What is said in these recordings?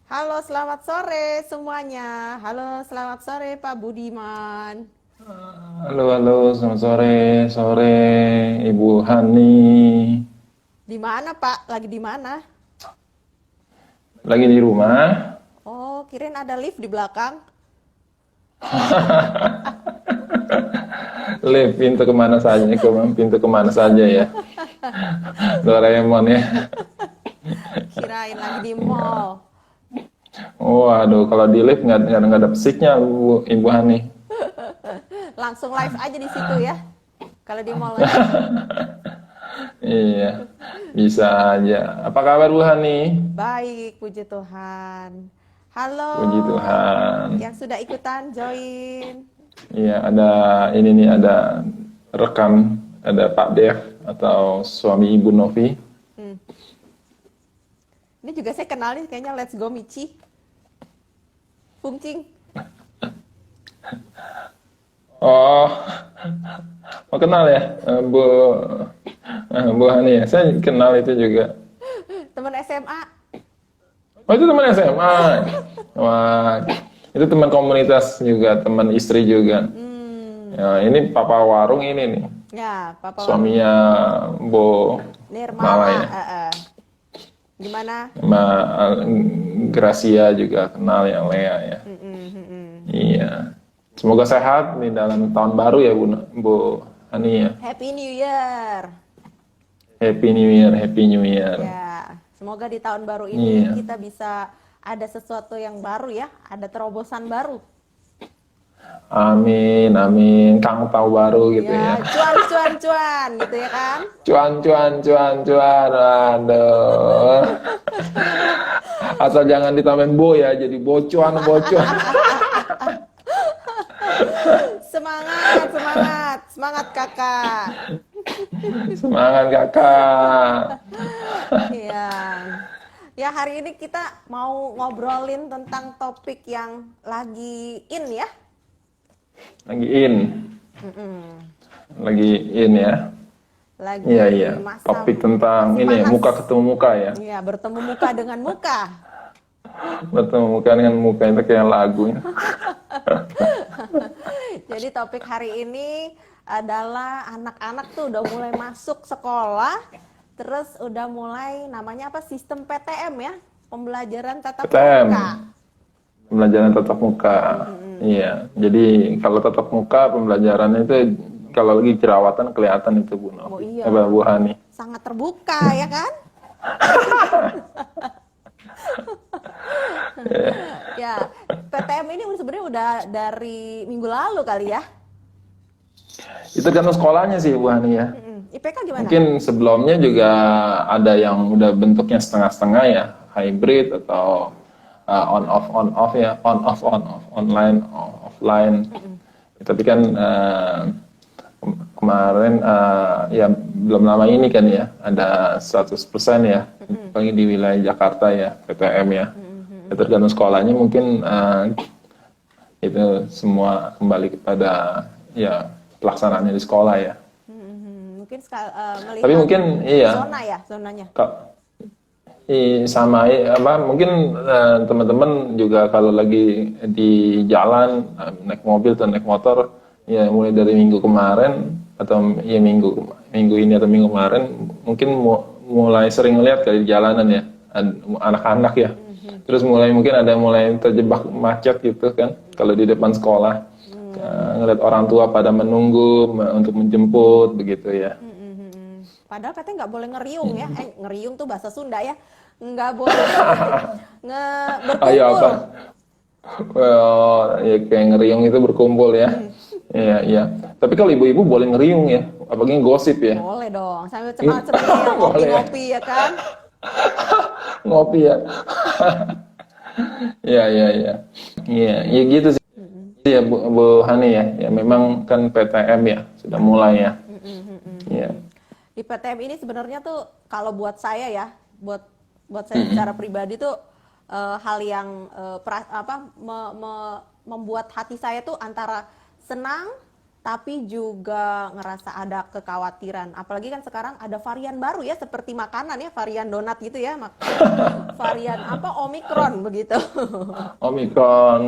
Halo, selamat sore semuanya. Halo, selamat sore Pak Budiman. Halo, halo, selamat sore, sore Ibu Hani. Di mana Pak? Lagi di mana? Lagi di rumah? Oh, kirain ada lift di belakang. Live pintu kemana saja, pintu kemana saja ya. Doraemon ya. Kirain lagi di mall. Waduh, kalau di live nggak ada pesiknya, Ibu Hani. Langsung live aja di situ ya. Kalau di mall mah. Iya, bisa aja. Apa kabar Bu Hani? Baik, puji Tuhan. Halo, Puji Tuhan. yang sudah ikutan join. Iya, ada ini nih, ada rekan, ada Pak Dev atau suami Ibu Novi. Hmm. Ini juga saya kenal nih, kayaknya Let's Go Michi. Pungcing. Oh, mau kenal ya, Bu Hani ya. Saya kenal itu juga. Teman SMA. Oh, itu teman SMA. Wah, itu teman komunitas juga, teman istri juga. Ya, ini Papa Warung ini nih, Ya, Papa Warung. suaminya Bu Mala Nirmala. ya. Gimana? Sama Gracia juga kenal yang Lea ya. Iya. Semoga sehat nih dalam tahun baru ya Bu Hani ya. Happy New Year. Happy New Year, Happy New Year. Ya, semoga di tahun baru ini Iya. kita bisa ada sesuatu yang baru ya, ada terobosan baru. Amin, amin. Kang tahu baru gitu Ya, ya. cuan cuan cuan gitu ya kan? Cuan, cuan, cuan, cuan. Aduh. Asal jangan ditambahin bo ya, jadi bocuan, bocuan. Semangat, semangat, semangat kakak. Semangat kakak. Ya, ya hari ini kita mau ngobrolin tentang topik yang lagi in ya. Lagi in. Lagi in ya. Lagi Iya, iya. masa Topik tentang masih ini ya, panas. muka ketemu muka ya. Ya, bertemu muka dengan muka. Bertemu muka dengan muka itu kayak lagu. Jadi topik hari ini adalah anak-anak tuh udah mulai masuk sekolah, terus udah mulai namanya apa sistem PTM ya, pembelajaran tatap PTM. muka. Pembelajaran tatap muka. Iya. Jadi kalau tatap muka pembelajarannya itu kalau lagi jerawatan kelihatan itu Bu Oh Novi. iya, Bu Hani. sangat terbuka ya kan? Ya, PTM ini sebenarnya udah dari minggu lalu kali ya. Itu kan sekolahnya sih Bu Hani ya. IPK gimana? Mungkin sebelumnya juga ada yang udah bentuknya setengah-setengah ya, hybrid atau on off ya, on off, online offline. Tapi kan kemarin ya belum lama ini kan ya ada 100% ya, bagi di wilayah Jakarta ya PTM ya. Ya, tergantung sekolahnya mungkin itu semua kembali kepada ya pelaksanaannya di sekolah ya. Mungkin melihat Tapi mungkin iya. zona ya, zonanya. Sama apa mungkin teman-teman juga kalau lagi di jalan naik mobil atau naik motor ya mulai dari minggu kemarin atau ya minggu ini atau minggu kemarin mungkin mulai sering lihat kali di jalanan ya anak-anak ya. Terus mungkin ada mulai terjebak macet gitu kan kalau di depan sekolah. Ngeliat orang tua pada menunggu untuk menjemput begitu ya. Padahal katanya nggak boleh ngeriung ya. Ngeriung tuh bahasa Sunda ya. Nggak boleh Ayo berkumpul. apa? Well, ya kayak ngeriung itu berkumpul ya. Iya, iya. Tapi kalau ibu-ibu boleh ngeriung ya, apalagi gosip ya. Boleh dong, sambil cemil-cemil, Boleh ya. ngopi-ngopi ya kan. Ngopi ya. Iya, iya, iya. Iya, ya gitu sih. Ya Bu Hani ya. Ya memang kan PTM ya sudah mulai ya. Iya. Di PTM ini sebenarnya tuh kalau buat saya ya, buat saya secara pribadi tuh hal yang membuat hati saya tuh antara senang tapi juga ngerasa ada kekhawatiran. Apalagi kan sekarang ada varian baru ya, seperti makanan ya, varian donat gitu ya, varian apa Omikron begitu. Omikron,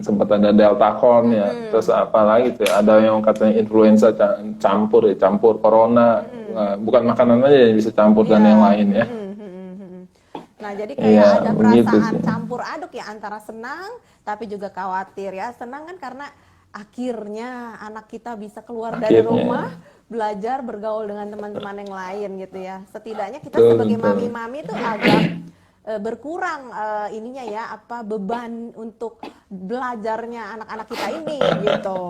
sempat ada Deltacron ya, terus apa lagi tuh? Ada yang katanya influenza campur corona, bukan makanan aja yang bisa campur dan yang lain ya. Nah, jadi kayak Iya, ada begitu perasaan sih. campur aduk ya antara senang tapi juga khawatir ya. Senang kan karena akhirnya anak kita bisa keluar dari Akhirnya. rumah, belajar bergaul dengan teman-teman yang lain gitu ya. Setidaknya kita Betul, sebagai betul. mami-mami itu agak berkurang ininya ya, apa beban untuk belajarnya anak-anak kita ini gitu.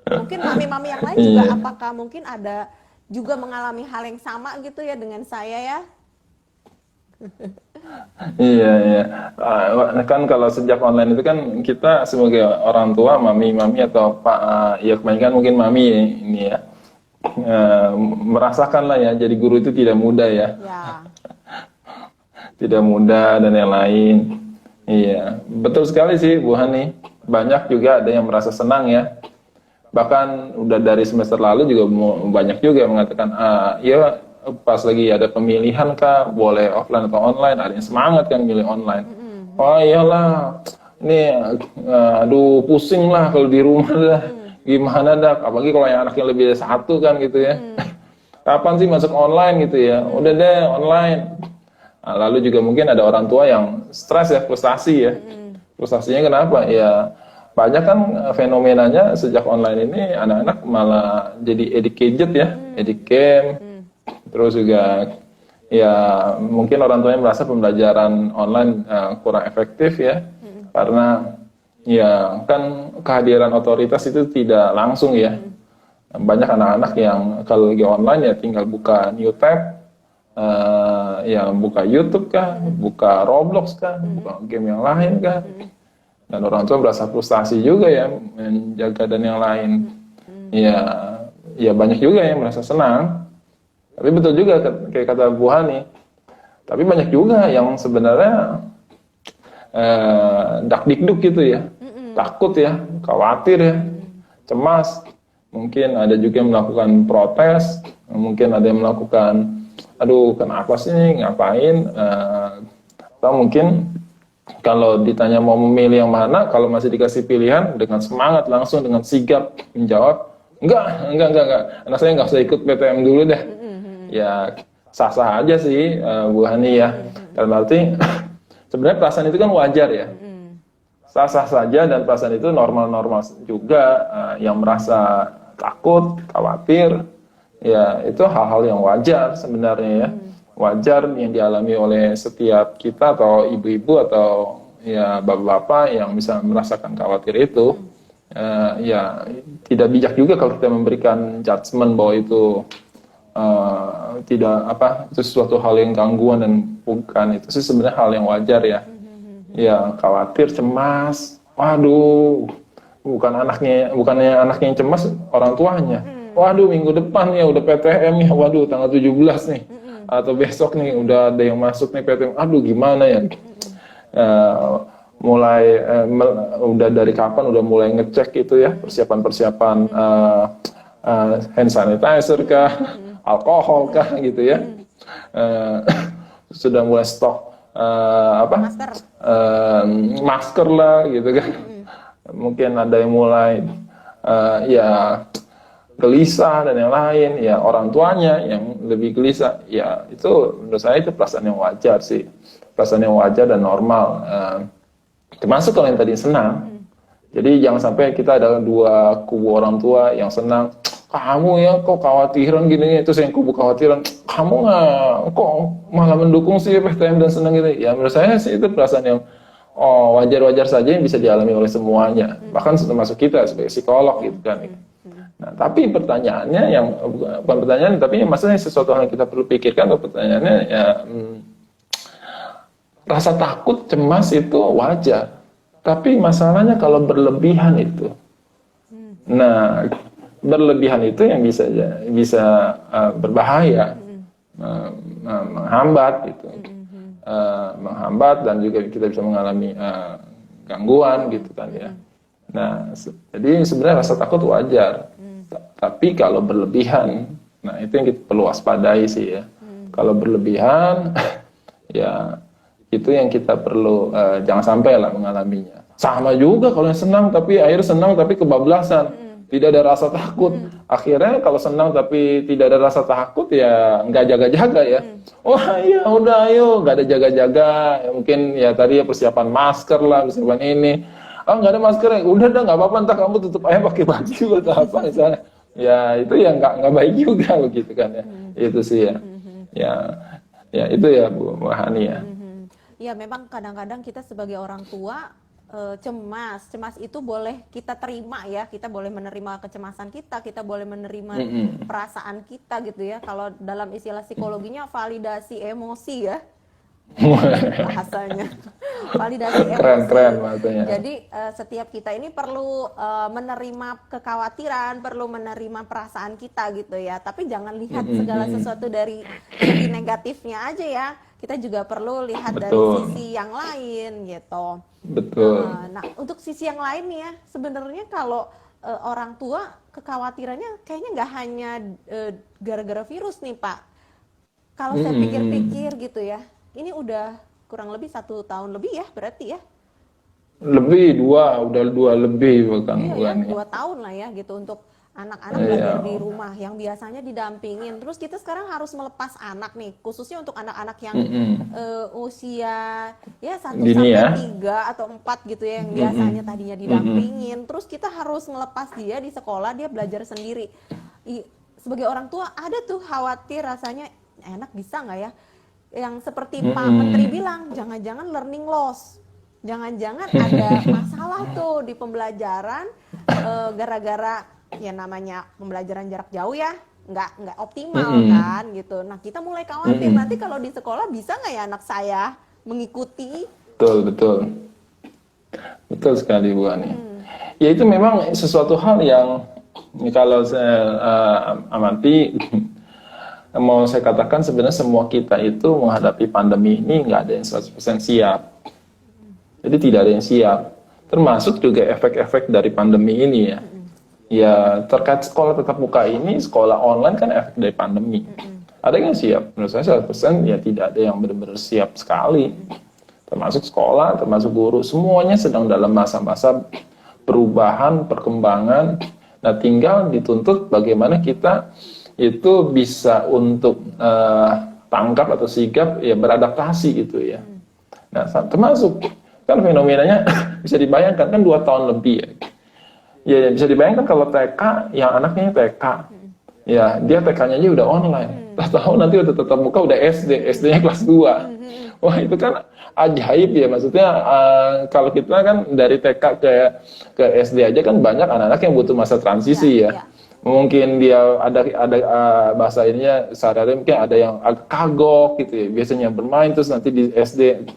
Mungkin mami-mami yang lain juga Iya. apakah mungkin ada juga mengalami hal yang sama gitu ya dengan saya ya? Iya, iya. Kan kalau sejak online itu kan kita sebagai orang tua, mami atau pak, ya kebanyakan mungkin mami ini ya, merasakan lah ya, jadi guru itu tidak mudah ya, Ya. tidak mudah dan yang lain. Iya, betul sekali sih Bu Hani. Banyak juga ada yang merasa senang ya. Bahkan udah dari semester lalu juga banyak juga yang mengatakan, ya pas lagi ada pemilihan kah, boleh offline atau online, ada yang semangat kan milih online. Oh iyalah, ini aduh pusing lah kalau di rumah dah, gimana dah, apalagi kalau yang anaknya lebih dari satu kan gitu ya. Kapan sih masuk online gitu ya, udah deh online. Nah, lalu juga mungkin ada orang tua yang stres ya, frustasi ya. Frustasinya kenapa? Ya banyak kan fenomenanya sejak online ini anak-anak malah jadi addict gadget ya, addict game. Terus juga ya mungkin orang tuanya merasa pembelajaran online kurang efektif ya, karena ya kan kehadiran otoritas itu tidak langsung ya. Banyak anak-anak yang kalau lagi online ya tinggal buka new tab, ya buka YouTube kah, buka Roblox kah, buka game yang lain kah, dan orang tua merasa frustasi juga ya menjaga dan yang lain. Ya banyak juga yang merasa senang. Tapi betul juga kayak kata Bu Hani. Tapi banyak juga yang sebenarnya dakdikduk gitu ya, takut ya, khawatir ya, cemas. Mungkin ada juga yang melakukan protes, mungkin ada yang melakukan, aduh kenapa sih ngapain? Atau mungkin kalau ditanya mau memilih yang mana, kalau masih dikasih pilihan dengan semangat langsung dengan sigap menjawab, enggak, anak saya nggak usah ikut PTM dulu deh. Ya sah-sah aja sih Bu Hani ya. Karena berarti sebenarnya perasaan itu kan wajar ya. Sah-sah saja dan perasaan itu normal-normal juga. Yang merasa takut, khawatir, ya itu hal-hal yang wajar sebenarnya ya. Wajar yang dialami oleh setiap kita atau ibu-ibu atau ya bapak-bapak yang bisa merasakan khawatir itu. Ya tidak bijak juga kalau kita memberikan judgement bahwa itu tidak itu sesuatu hal yang gangguan dan bukan. Itu sih sebenarnya hal yang wajar ya. Ya khawatir, cemas, waduh, bukannya anaknya yang cemas, orang tuanya. Waduh minggu depan ya udah PTM ya, waduh tanggal 17 nih, atau besok nih udah ada yang masuk nih PTM, aduh gimana ya. Udah dari kapan udah mulai ngecek itu ya, persiapan hand sanitizer kah, alkohol kah gitu ya. Sudah mulai stok masker lah gitu kan. Mungkin ada yang mulai ya gelisah dan yang lain, ya orang tuanya yang lebih gelisah. Ya itu menurut saya itu perasaan yang wajar sih, perasaan yang wajar dan normal. Termasuk kalau yang tadi senang. Jadi jangan sampai kita ada dua kubu orang tua yang senang. Kamu ya kok khawatiran gini, itu yang kubu khawatiran. Kamu nggak kok malah mendukung sih PTM dan senang gitu. Ya menurut saya sih itu perasaan yang wajar-wajar saja yang bisa dialami oleh semuanya. Bahkan termasuk kita sebagai psikolog gitu kan. Nah, tapi pertanyaannya yang bukan pertanyaan, tapi maksudnya sesuatu yang kita perlu pikirkan. Pertanyaannya ya rasa takut, cemas itu wajar. Tapi masalahnya kalau berlebihan itu. Nah, berlebihan itu yang bisa berbahaya, menghambat gitu, menghambat dan juga kita bisa mengalami gangguan gitu kan ya. Nah, jadi sebenarnya rasa takut wajar, Tapi kalau berlebihan, nah itu yang kita perlu waspadai sih ya. Kalau berlebihan, ya itu yang kita perlu jangan sampai lah mengalaminya. Sama juga kalau yang senang tapi akhirnya senang tapi kebablasan, tidak ada rasa takut. Akhirnya kalau senang tapi tidak ada rasa takut ya nggak jaga-jaga ya. Wah iya udah ayo nggak ada jaga-jaga. Ya, mungkin ya tadi ya persiapan masker lah, persiapan ini. Oh nggak ada masker ya, udah nggak apa-apa ntar kamu tutup aja pakai baju atau apa misalnya. Ya itu ya nggak baik juga begitu kan ya. Itu sih ya. Ya itu ya Bu Hani ya. Ya memang kadang-kadang kita sebagai orang tua cemas itu boleh kita terima ya, kita boleh menerima kecemasan kita boleh menerima perasaan kita gitu ya. Kalau dalam istilah psikologinya validasi emosi ya bahasanya, validasi emosi. Keren bahasanya. Jadi setiap kita ini perlu menerima kekhawatiran, perlu menerima perasaan kita gitu ya. Tapi jangan lihat segala sesuatu dari sisi negatifnya aja ya. Kita juga perlu lihat dari sisi yang lain gitu. Betul. Nah, untuk sisi yang lain nih ya, sebenarnya kalau orang tua kekhawatirannya kayaknya nggak hanya gara-gara virus nih Pak. Kalau saya pikir-pikir gitu ya, ini udah kurang lebih 1 tahun lebih ya berarti ya? Lebih udah dua lebih bahkan Iya ya, 2 tahun lah ya gitu untuk anak-anak belajar di rumah yang biasanya didampingin. Terus kita sekarang harus melepas anak nih, khususnya untuk anak-anak yang usia ya 1 sampai 3 atau 4 gitu ya, yang biasanya tadinya didampingin. Terus kita harus melepas dia di sekolah, dia belajar sendiri. Sebagai orang tua ada tuh khawatir rasanya, enak bisa nggak ya? Yang seperti Pak Menteri bilang, jangan-jangan learning loss. Jangan-jangan ada masalah tuh di pembelajaran gara-gara ya namanya pembelajaran jarak jauh ya, nggak optimal kan gitu. Nah kita mulai khawatir nanti kalau di sekolah bisa nggak ya anak saya mengikuti. Betul sekali Bu Ani. Ya itu memang sesuatu hal yang kalau saya amati mau saya katakan sebenarnya semua kita itu menghadapi pandemi ini nggak ada yang 100% siap. Jadi tidak ada yang siap. Termasuk juga efek-efek dari pandemi ini ya. Ya terkait sekolah tatap muka ini, sekolah online kan efek dari pandemi. Ada yang siap? Menurut saya 100% ya tidak ada yang benar-benar siap sekali. Termasuk sekolah, termasuk guru, semuanya sedang dalam masa-masa perubahan, perkembangan. Nah tinggal dituntut bagaimana kita itu bisa untuk tangkap atau sigap ya beradaptasi gitu ya. Nah termasuk kan fenomenanya bisa dibayangkan kan 2 tahun lebih ya. Ya bisa dibayangkan kalau TK, yang anaknya TK, ya dia TK-nya aja udah online. Tahu nanti udah tetap muka udah SD-nya kelas 2. Wah itu kan ajaib ya, maksudnya kalau kita kan dari TK ke SD aja kan banyak anak-anak yang butuh masa transisi ya. Mungkin dia ada bahasa ininya sehari-hari mungkin ada yang agak kagok gitu ya, biasanya bermain terus nanti di SD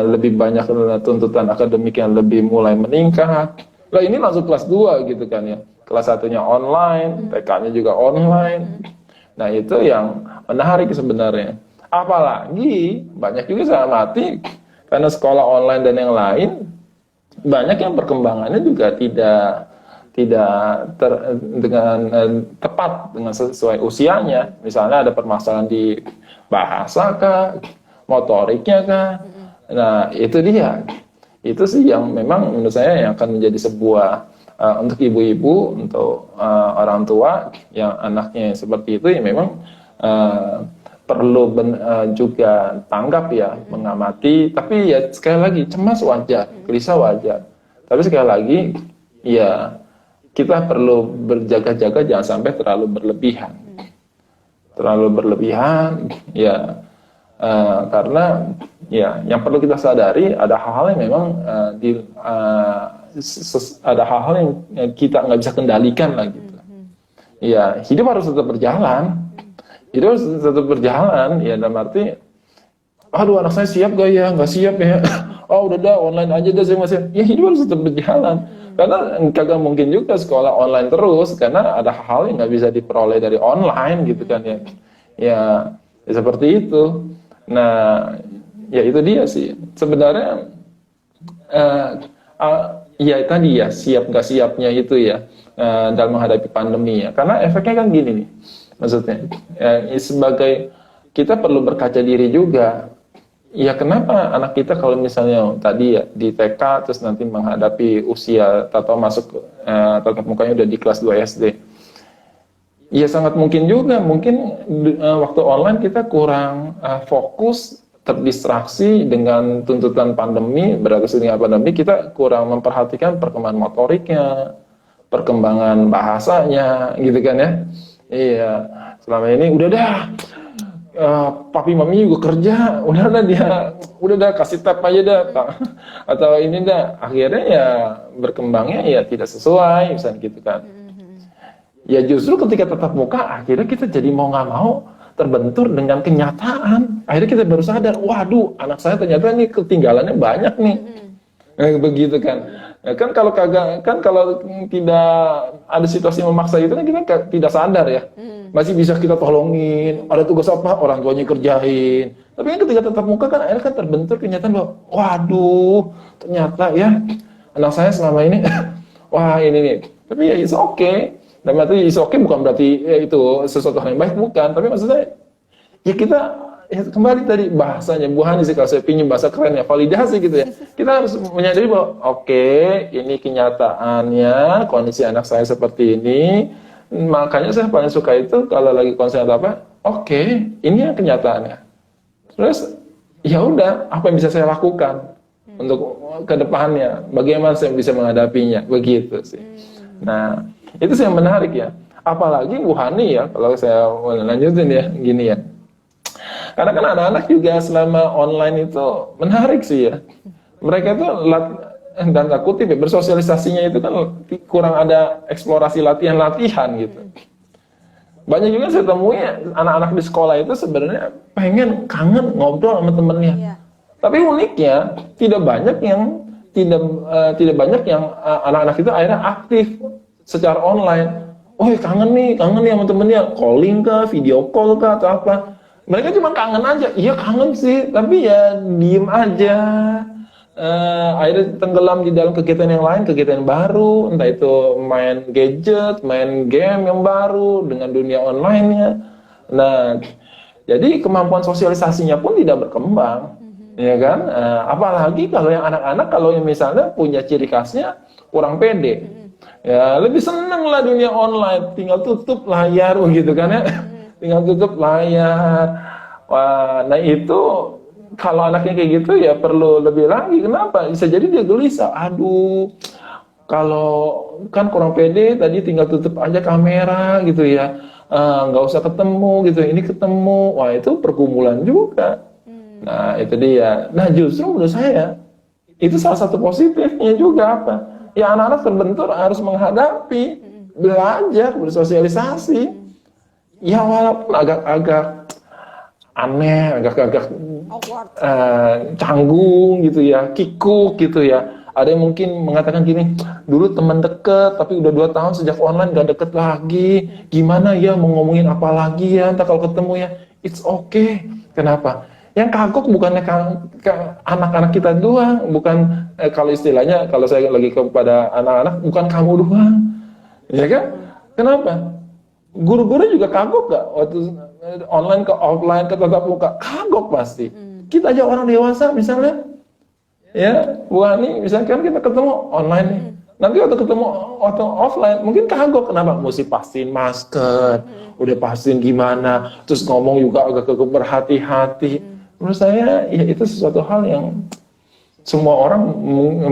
lebih banyak tuntutan akademik yang lebih mulai meningkat. Lah ini langsung kelas 2 gitu kan ya. Kelas 1-nya online, TK-nya juga online. Nah, itu yang menarik sebenarnya. Apalagi banyak juga saya amati karena sekolah online dan yang lain banyak yang perkembangannya juga tidak dengan tepat dengan sesuai usianya. Misalnya ada permasalahan di bahasa kah, motoriknya kah. Nah, itu dia. Itu sih yang memang menurut saya yang akan menjadi sebuah untuk ibu-ibu, untuk orang tua yang anaknya seperti itu ya memang perlu juga tanggap ya, mengamati. Tapi ya sekali lagi cemas wajar, gelisah wajar. Tapi sekali lagi ya kita perlu berjaga-jaga jangan sampai terlalu berlebihan. Terlalu berlebihan ya karena ya yang perlu kita sadari ada hal-hal yang memang ada hal-hal yang kita nggak bisa kendalikan lah gitu. Ya hidup harus tetap berjalan. Hidup harus tetap berjalan ya dalam arti aduh anak saya siap gak ya, nggak siap ya. Oh udah dah online aja dah saya masih. Ya hidup harus tetap berjalan. Karena kagak mungkin juga sekolah online terus karena ada hal yang nggak bisa diperoleh dari online gitu kan ya. Ya seperti itu. Nah, ya itu dia sih. Sebenarnya ya tadi ya siap nggak siapnya itu ya dalam menghadapi pandemi ya. Karena efeknya kan gini nih, maksudnya sebagai kita perlu berkaca diri juga. Ya kenapa anak kita kalau misalnya tadi ya di TK terus nanti menghadapi usia atau masuk tatap mukanya udah di kelas 2 SD. Ya sangat mungkin juga mungkin waktu online kita kurang fokus, terdistraksi dengan tuntutan pandemi, beradaptasi dengan pandemi, kita kurang memperhatikan perkembangan motoriknya, perkembangan bahasanya gitu kan ya. Iya, selama ini udah dah papi mami juga kerja, udah dah kasih tap aja dah, atau ini dah, akhirnya ya berkembangnya ya tidak sesuai, misalnya gitu kan. Ya justru ketika tatap muka, akhirnya kita jadi mau nggak mau terbentur dengan kenyataan. Akhirnya kita baru sadar, waduh, anak saya ternyata nih ketinggalannya banyak nih, begitu kan. Ya, kan kalau tidak ada situasi memaksa itu kan kita tidak sadar ya. Masih bisa kita tolongin, ada tugas apa, orang tuanya kerjain. Tapi kan ketika tatap muka kan akhirnya kan terbentur kenyataan bahwa, waduh, ternyata ya anak saya selama ini, wah ini nih. Tapi ya it's okay. Dan berarti it's okay bukan berarti ya, itu sesuatu hal yang baik, bukan. Tapi maksudnya, ya kita ya kembali tadi bahasanya, Bu Hani sih kalau saya pinjam bahasa keren ya, validasi gitu ya. Kita harus menyadari bahwa, oke, ini kenyataannya, kondisi anak saya seperti ini. Makanya saya paling suka itu kalau lagi konsen apa, oke, ini yang kenyataannya. Terus ya udah, apa yang bisa saya lakukan untuk ke depannya? Bagaimana saya bisa menghadapinya? Begitu sih. Nah, itu sih yang menarik ya. Apalagi Bu Hani ya, kalau saya lanjutin ya, gini ya. Karena kan anak-anak juga selama online itu menarik sih ya. Mereka itu dan tanda kutip ya, bersosialisasinya itu kan kurang ada eksplorasi latihan-latihan gitu. Banyak juga saya temui anak-anak di sekolah itu sebenarnya pengen kangen ngobrol sama temennya. Yeah. Tapi uniknya tidak banyak yang anak-anak itu akhirnya aktif secara online. Oh kangen nih sama temennya, calling kah, video call kah atau apa. Mereka cuma kangen aja. Iya kangen sih, tapi ya diem aja. Akhirnya tenggelam di dalam kegiatan yang lain, kegiatan yang baru, entah itu main gadget, main game yang baru dengan dunia online-nya. Nah, jadi kemampuan sosialisasinya pun tidak berkembang, ya kan? Apalagi kalau yang anak-anak, kalau yang misalnya punya ciri khasnya kurang pede, ya lebih seneng lah dunia online, tinggal tutup layar, gitu kan ya, tinggal tutup layar. Wah, nah itu. Kalau anaknya kayak gitu ya perlu lebih lagi. Kenapa? Bisa jadi dia gelisah. Aduh, kalau kan kurang pede tadi tinggal tutup aja kamera gitu ya. Nggak usah ketemu gitu. Ini ketemu. Wah itu pergumulan juga. Nah itu dia. Nah justru menurut saya itu salah satu positifnya juga apa? Ya anak-anak terbentur harus menghadapi, belajar, bersosialisasi. Ya walaupun agak-agak aneh, agak-agak canggung gitu ya, kikuk gitu ya. Ada yang mungkin mengatakan gini, dulu teman deket tapi udah 2 tahun sejak online gak deket lagi, gimana ya mau ngomongin apa lagi ya, entah kalau ketemu ya. It's okay. Kenapa? Yang kagok bukannya anak-anak kita doang, bukan kalau istilahnya kalau saya lagi kepada anak-anak, bukan kamu doang, ya kan? Kenapa? Guru-guru juga kagok gak waktu online ke offline ke tatap muka? Kagok pasti. Kita aja orang dewasa misalnya, ya Bu Hani misalkan kita ketemu online nih, nanti waktu ketemu waktu offline mungkin kagok. Kenapa? Mesti pastiin masker, udah pastiin gimana, terus ngomong juga agak berhati-hati. Menurut saya ya itu sesuatu hal yang semua orang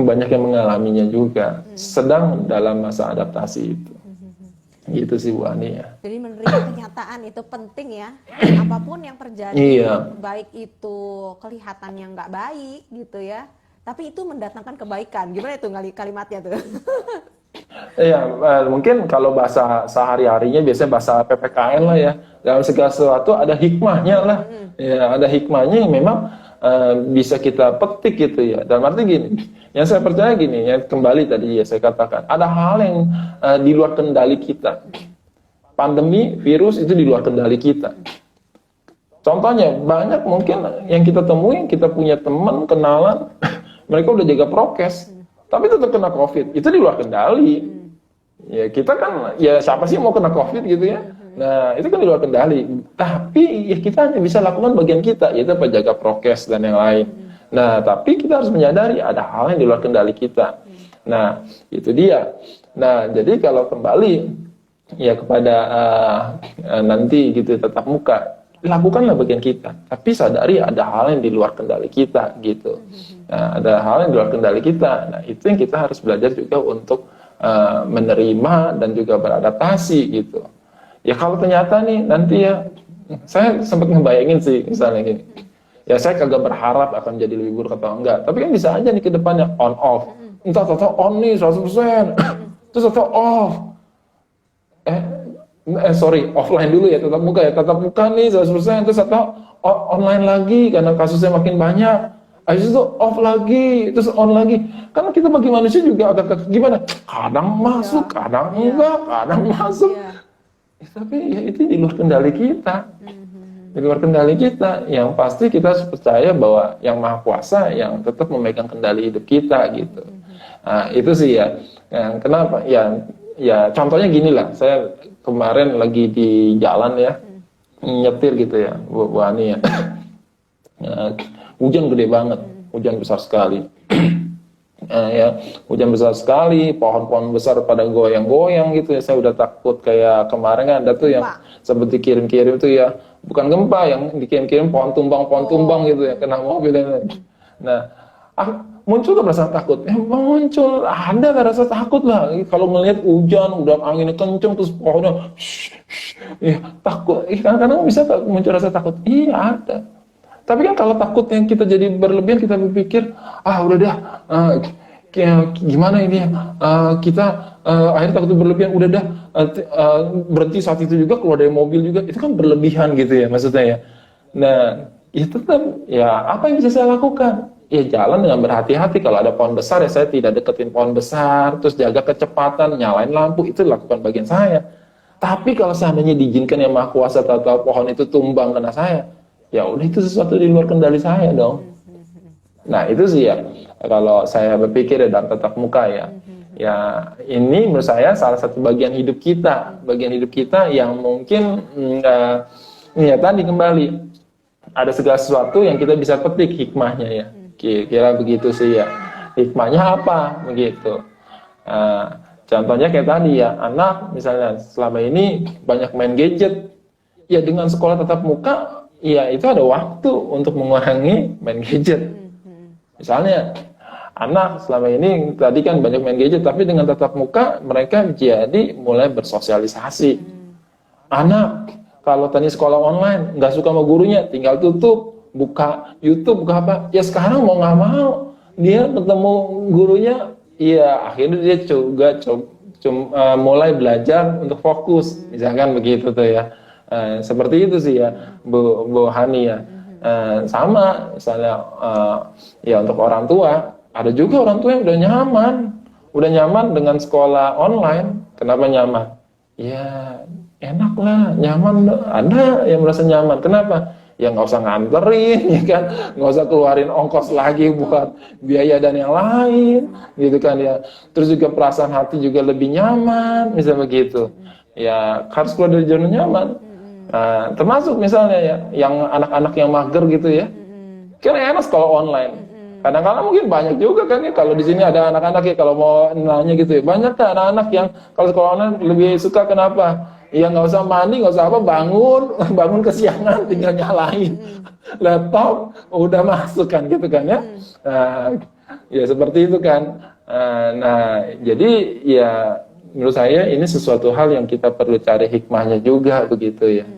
banyak yang mengalaminya juga, sedang dalam masa adaptasi itu. Gitu sih Bu Ani ya. Jadi menerima kenyataan itu penting ya. Apapun yang terjadi, baik itu kelihatan yang nggak baik gitu ya, tapi itu mendatangkan kebaikan. Gimana itu kalimatnya tuh? Iya, mungkin kalau bahasa sehari-harinya biasanya bahasa PPKN lah ya. Dalam segala sesuatu ada hikmahnya lah. Ya, ada hikmahnya yang memang bisa kita petik gitu ya. Dalam arti gini, yang saya percaya gini, ya kembali tadi ya saya katakan, ada hal yang di luar kendali kita. Pandemi, virus itu di luar kendali kita. Contohnya, banyak mungkin yang kita temui, kita punya teman, kenalan, mereka udah jaga prokes. tapi tetap kena COVID. Itu di luar kendali. Ya kita kan, ya siapa sih mau kena COVID gitu ya. Nah itu kan di luar kendali. Tapi ya kita hanya bisa lakukan bagian kita, yaitu jaga prokes dan yang lain. Nah tapi kita harus menyadari ada hal yang di luar kendali kita. Nah itu dia. Nah jadi kalau kembali ya kepada nanti gitu tatap muka, lakukanlah bagian kita, tapi sadari ada hal yang di luar kendali kita gitu. Nah, ada hal yang di luar kendali kita. Nah itu yang kita harus belajar juga untuk menerima dan juga beradaptasi gitu. Ya kalau ternyata nih nanti ya, saya sempat ngebayangin sih misalnya gini, ya saya kagak berharap akan jadi lebih buruk atau enggak, tapi kan bisa aja nih ke depannya on off, entah on nih 100%, terus atau off, offline dulu ya, tatap muka nih 100%, terus atau online lagi karena kasusnya makin banyak, habis itu off lagi, terus on lagi. Karena kita bagi manusia juga agak gimana, kadang masuk, kadang enggak, kadang masuk. Tapi ya itu di luar kendali kita. Di luar kendali kita. Yang pasti kita harus percaya bahwa yang Maha Kuasa yang tetap memegang kendali hidup kita gitu. Nah, itu sih ya. Kenapa? Ya contohnya gini lah. Saya kemarin lagi di jalan ya, nyetir gitu ya, Bu Ani ya. Hujan gede banget, hujan besar sekali. Ya, hujan besar sekali, pohon-pohon besar pada goyang-goyang gitu ya. Saya udah takut kayak kemarin kan ada tuh yang seperti kirim-kirim tuh ya, bukan gempa, yang dikirim-kirim pohon tumbang gitu ya, kena mobil dan lain. Nah, muncul ke perasaan takut. Muncul, ada rasa takut lah. Kalau ngelihat hujan, udah anginnya kenceng terus pohonnya, ya takut. Kadang-kadang bisa muncul rasa takut. Iya ada. Tapi kan kalau takut yang kita jadi berlebihan, kita berpikir, udah dah, gimana ini ya, kita akhirnya takut berlebihan, udah dah, berhenti saat itu juga, keluar dari mobil juga, itu kan berlebihan gitu ya maksudnya ya. Nah, itu tetap, ya apa yang bisa saya lakukan? Ya jalan dengan berhati-hati. Kalau ada pohon besar ya saya tidak deketin pohon besar, terus jaga kecepatan, nyalain lampu, itu lakukan bagian saya. Tapi kalau seandainya diizinkan yang Maha Kuasa atau pohon itu tumbang kena saya, ya udah itu sesuatu di luar kendali saya dong. Nah itu sih ya, kalau saya berpikir ya dalam tatap muka ya, ya ini menurut saya salah satu bagian hidup kita yang mungkin ya tadi kembali ada segala sesuatu yang kita bisa petik hikmahnya ya, kira-kira begitu sih ya, hikmahnya apa begitu. Contohnya kayak tadi ya, anak misalnya selama ini banyak main gadget, ya dengan sekolah tatap muka ya itu ada waktu untuk mengurangi main gadget. Misalnya anak selama ini tadi kan banyak main gadget, tapi dengan tatap muka mereka jadi mulai bersosialisasi. Anak kalau tadi sekolah online nggak suka sama gurunya, tinggal tutup, buka YouTube, buka apa. Ya sekarang mau nggak mau dia ketemu gurunya, ya akhirnya dia juga mulai belajar untuk fokus, misalkan begitu tuh ya. Seperti itu sih ya Bu Hani ya. Sama misalnya ya untuk orang tua, ada juga orang tua yang udah nyaman dengan sekolah online. Kenapa nyaman? Ya enak lah, nyaman. Ada yang merasa nyaman. Kenapa? Ya nggak usah nganterin, ya kan, nggak usah keluarin ongkos lagi buat biaya dan yang lain, gitu kan ya. Terus juga perasaan hati juga lebih nyaman, misalnya begitu. Ya harus keluar dari zona nyaman. Termasuk misalnya ya, yang anak-anak yang mager gitu ya, kan enak sekolah online. Kadang-kadang mungkin banyak juga kan ya, kalau di sini ada anak-anak ya, kalau mau nanya gitu ya, banyak kan anak-anak yang kalau sekolah online lebih suka kenapa? Ya nggak usah mandi, nggak usah apa, bangun kesiangan, tinggal nyalain laptop, udah masuk kan gitu kan ya. Ya seperti itu kan. Nah jadi ya menurut saya ini sesuatu hal yang kita perlu cari hikmahnya juga begitu ya.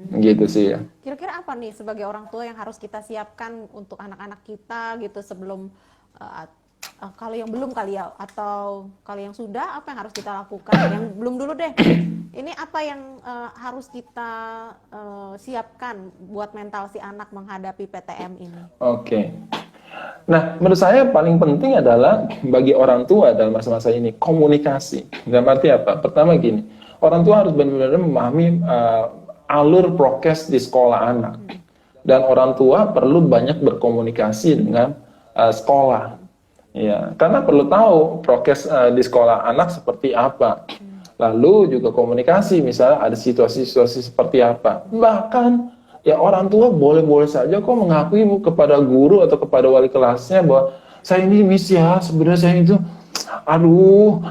Gitu sih ya. Kira-kira apa nih sebagai orang tua yang harus kita siapkan untuk anak-anak kita gitu sebelum kalau yang belum kali ya, atau kalau yang sudah apa yang harus kita lakukan? Yang belum dulu deh. Ini apa yang harus kita siapkan buat mental si anak menghadapi PTM ini? Oke. Nah, menurut saya paling penting adalah bagi orang tua dalam masa-masa ini komunikasi. Dalam arti apa? Pertama gini, orang tua harus benar-benar memahami alur prokes di sekolah anak, dan orang tua perlu banyak berkomunikasi dengan sekolah. Ya, karena perlu tahu prokes di sekolah anak seperti apa. Lalu juga komunikasi, misalnya ada situasi-situasi seperti apa. Bahkan ya orang tua boleh-boleh saja kok mengakui kepada guru atau kepada wali kelasnya bahwa saya ini miss ya, sebenarnya saya itu aduh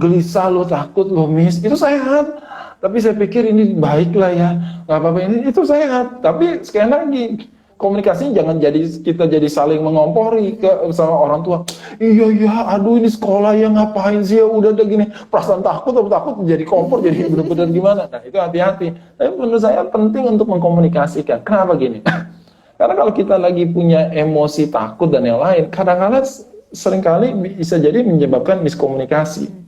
gelisah loh, takut loh miss. Itu sehat. Tapi saya pikir ini baik lah ya, nggak apa-apa, ini itu sehat. Tapi sekali lagi komunikasinya jangan jadi kita jadi saling mengompori ke sama orang tua. Iya ya, aduh ini sekolah ya ngapain sih ya, udah gini, perasaan takut atau takut jadi kompor, jadi benar-benar gimana. Nah itu hati-hati. Tapi menurut saya penting untuk mengkomunikasikan. Kenapa gini? Karena kalau kita lagi punya emosi takut dan yang lain, kadang-kadang seringkali bisa jadi menyebabkan miskomunikasi.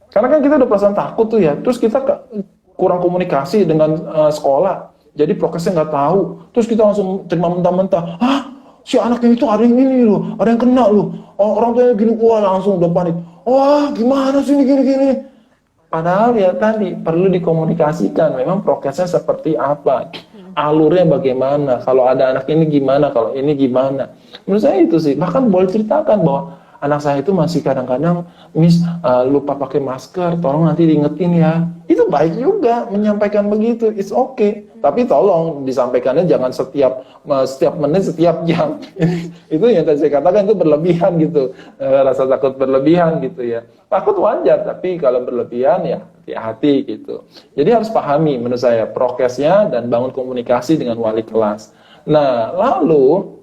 Karena kan kita udah perasaan takut tuh ya, terus kita kurang komunikasi dengan sekolah, jadi prokesnya nggak tahu, terus kita langsung terima mentah-mentah, ah si anaknya itu ada yang ini loh, ada yang kena loh, orang tuanya gini, wah langsung udah panik, wah gimana sih ini gini-gini. Padahal ya tadi perlu dikomunikasikan, memang prokesnya seperti apa, alurnya bagaimana, kalau ada anak ini gimana, kalau ini gimana. Menurut saya itu sih, bahkan boleh ceritakan bahwa anak saya itu masih kadang-kadang miss lupa pakai masker, tolong nanti diingetin ya. Itu baik juga menyampaikan begitu, it's okay. Tapi tolong disampaikannya jangan setiap menit, setiap jam. Itu yang tadi saya katakan itu berlebihan gitu, rasa takut berlebihan gitu ya. Takut wajar, tapi kalau berlebihan ya hati-hati gitu. Jadi harus pahami menurut saya prokesnya dan bangun komunikasi dengan wali kelas. Nah lalu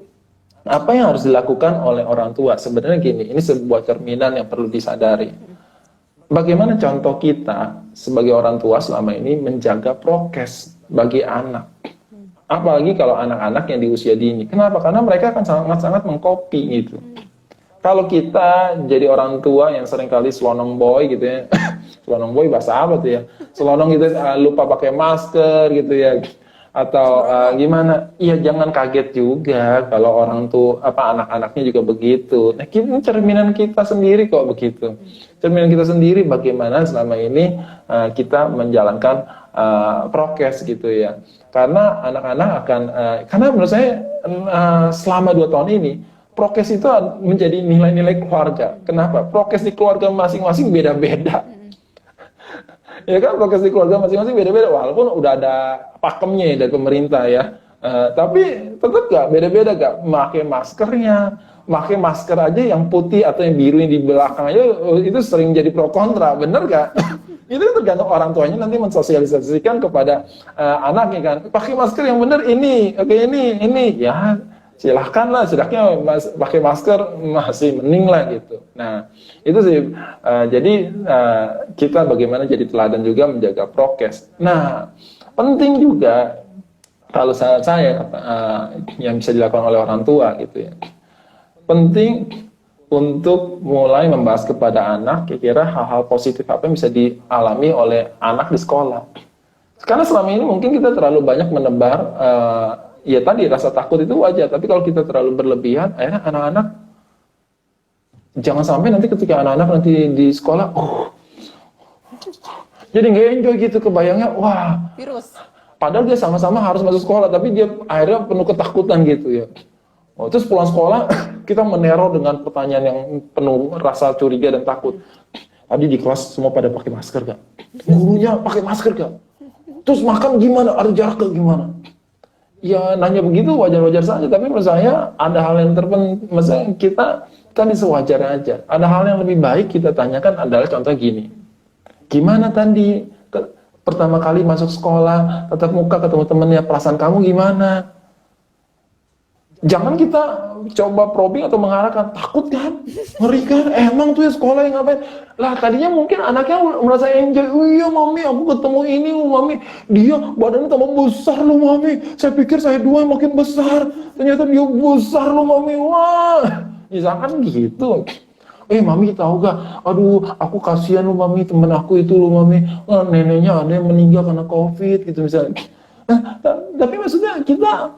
apa yang harus dilakukan oleh orang tua? Sebenarnya gini, ini sebuah cerminan yang perlu disadari. Bagaimana contoh kita sebagai orang tua selama ini menjaga prokes bagi anak? Apalagi kalau anak-anak yang di usia dini. Kenapa? Karena mereka akan sangat-sangat mengcopy gitu. Kalau kita jadi orang tua yang seringkali selonong boy gitu ya, selonong boy bahasa apa tuh ya? Selonong gitu, lupa pakai masker gitu ya. Atau gimana? Iya jangan kaget juga kalau orang tuh anak-anaknya juga begitu. Nah, ini cerminan kita sendiri kok begitu. Cerminan kita sendiri bagaimana selama ini kita menjalankan prokes gitu ya. Karena anak-anak akan karena menurut saya selama 2 tahun ini prokes itu menjadi nilai-nilai keluarga. Kenapa? Prokes di keluarga masing-masing beda-beda. Ya kan prokes di keluarga masing-masing beda-beda, walaupun udah ada pakemnya ya dari pemerintah ya, tapi tetap gak beda-beda gak pakai maskernya, pakai masker aja yang putih atau yang biru yang di belakang aja itu sering jadi pro kontra, bener gak? Itu tergantung orang tuanya nanti mensosialisasikan kepada anaknya kan, pakai masker yang bener ini, oke ini ya. Silahkan lah, setidaknya pakai masker masih mending lah gitu. Nah itu sih, jadi kita bagaimana jadi teladan juga menjaga prokes. Nah penting juga kalau saya yang bisa dilakukan oleh orang tua gitu ya. Penting untuk mulai membahas kepada anak kira-kira hal-hal positif apa yang bisa dialami oleh anak di sekolah. Karena selama ini mungkin kita terlalu banyak menebar ya tadi rasa takut itu wajar, tapi kalau kita terlalu berlebihan, akhirnya anak-anak jangan sampai nanti ketika anak-anak nanti di sekolah, jadi nggak enjoy gitu, kebayangnya, wah, virus. Padahal dia sama-sama harus masuk sekolah, tapi dia akhirnya penuh ketakutan gitu ya. Terus pulang sekolah kita meneror dengan pertanyaan yang penuh rasa curiga dan takut. Tadi di kelas semua pada pakai masker gak? Gurunya pakai masker gak? Terus makan gimana? Ada jarak gak? Gimana? Ya nanya begitu wajar-wajar saja, tapi menurut saya ada hal yang terpenting, misalnya kita kan sewajarnya aja. Ada hal yang lebih baik kita tanyakan adalah contoh gini. Gimana tadi pertama kali masuk sekolah, tatap muka ketemu temennya, perasaan kamu gimana? Jangan kita coba probing atau mengarahkan, takut kan? Ngeri kan? Emang tuh ya sekolah yang ngapain? Lah tadinya mungkin anaknya merasa enjoy, oh iya mami aku ketemu ini mami, dia badannya tambah besar loh mami, saya pikir saya dua makin besar, ternyata dia besar loh mami, wah, misalkan gitu. Mami tahu gak, aduh aku kasihan loh mami, temen aku itu loh mami, neneknya ada yang meninggal karena covid gitu misalnya. Tapi maksudnya kita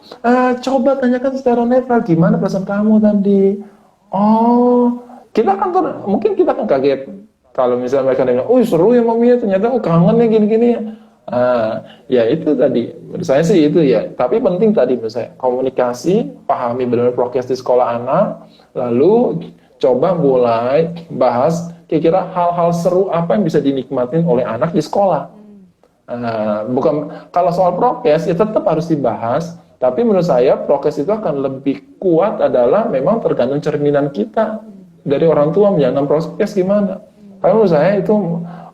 coba tanyakan secara netral, gimana perasaan kamu tadi? Oh, kita kan mungkin kita kan kaget kalau misalnya mereka bilang, oh seru ya mami ya, ternyata kangen ya gini-gini ya. Ya itu tadi Menurut saya sih itu ya. Tapi penting tadi menurut saya komunikasi, pahami benar-benar prokes di sekolah anak, lalu coba mulai bahas kira-kira hal-hal seru apa yang bisa dinikmatin oleh anak di sekolah. Bukan kalau soal prokes ya tetap harus dibahas, tapi menurut saya prokes itu akan lebih kuat adalah memang tergantung cerminan kita dari orang tua menjalankan prokes gimana. Karena menurut saya itu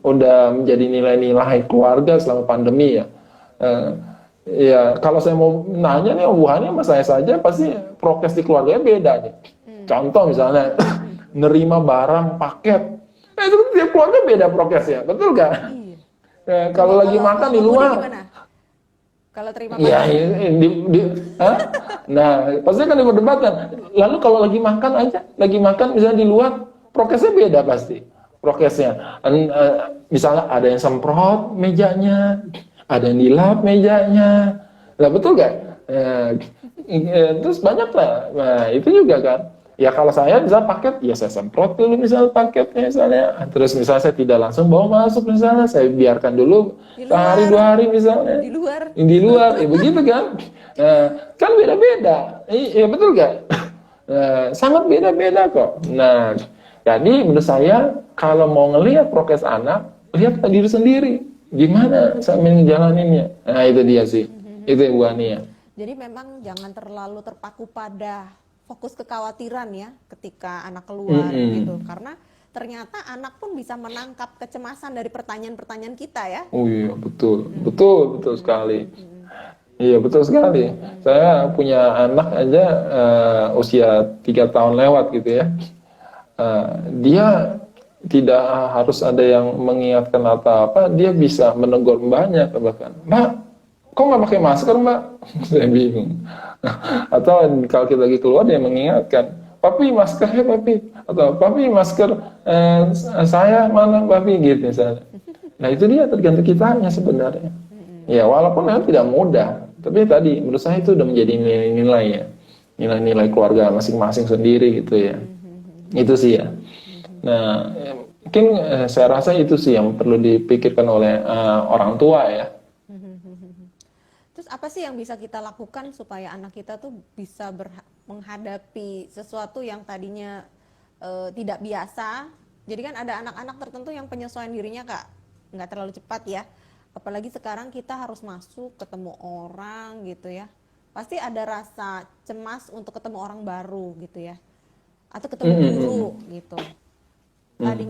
udah menjadi nilai-nilai keluarga selama pandemi ya. Ya kalau saya mau nanya nih hubungannya sama saya saja pasti prokes di keluarganya beda nih. Contoh misalnya nerima barang paket, itu tiap keluarga beda prokesnya, betul gak? Kalau lagi makan di luar, kalau terima ya, nah pasti kan diperdebatkan. Lalu kalau lagi makan misalnya di luar, prokesnya beda pasti. Prokesnya, misalnya ada yang semprot mejanya, ada yang dilap mejanya, lah betul gak? Terus banyak lah, nah itu juga kan. Ya kalau saya bisa paket, ya saya semprot dulu misalnya paketnya misalnya. Terus misalnya saya tidak langsung bawa masuk misalnya, saya biarkan dulu sehari 2 hari misalnya. Di luar, ya begitu kan? Kan beda-beda, ya betul gak? Sangat beda-beda kok. Nah, jadi menurut saya kalau mau ngelihat prokes anak, lihat diri sendiri. Gimana saya ngejalaninnya? Nah itu dia sih, itu Bu Ani ya. Jadi memang jangan terlalu terpaku pada fokus kekhawatiran ya ketika anak keluar gitu, karena ternyata anak pun bisa menangkap kecemasan dari pertanyaan-pertanyaan kita ya. Oh iya betul sekali. Iya betul sekali. Saya punya anak aja usia 3 tahun lewat gitu ya. Dia tidak harus ada yang mengingatkan atau apa, dia bisa menegur mbaknya bahkan, Mbak, kok nggak pakai masker Mbak? Saya bingung. Atau kalau kita lagi keluar dia mengingatkan, Papi maskernya Papi, atau Papi masker saya mana Papi gitu misalnya. Nah itu dia tergantung kitanya sebenarnya. Ya walaupun memang tidak mudah, tapi tadi menurut saya itu udah menjadi nilai-nilai ya, nilai-nilai keluarga masing-masing sendiri gitu ya. Itu sih ya. Nah mungkin saya rasa itu sih yang perlu dipikirkan oleh orang tua ya. Terus apa sih yang bisa kita lakukan supaya anak kita tuh bisa menghadapi sesuatu yang tadinya tidak biasa. Jadi kan ada anak-anak tertentu yang penyesuaian dirinya nggak terlalu cepat ya. Apalagi sekarang kita harus masuk ketemu orang gitu ya. Pasti ada rasa cemas untuk ketemu orang baru gitu ya. Atau ketemu guru gitu. Tadi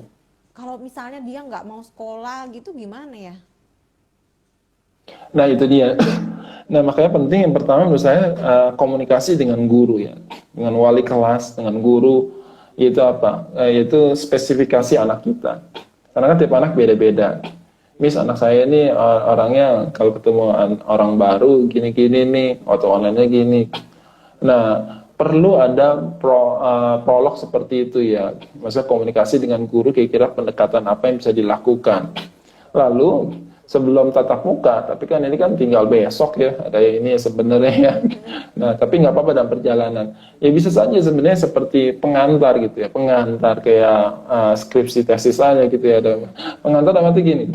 kalau misalnya dia nggak mau sekolah gitu gimana ya? Nah itu dia. Nah makanya penting yang pertama menurut saya komunikasi dengan guru ya, dengan wali kelas, dengan guru. Itu apa? Yaitu spesifikasi anak kita. Karena kan tiap anak beda-beda. Miss anak saya ini orangnya kalau ketemu orang baru gini-gini nih, atau online-nya gini. Nah perlu ada prolog seperti itu ya. Maksudnya komunikasi dengan guru kira-kira pendekatan apa yang bisa dilakukan. Lalu sebelum tatap muka, tapi kan ini kan tinggal besok ya, ada ini sebenarnya ya. Nah, tapi nggak apa-apa dalam perjalanan. Ya bisa saja sebenarnya seperti pengantar gitu ya, pengantar kayak skripsi tesis aja gitu ya. Pengantar dalam arti gini,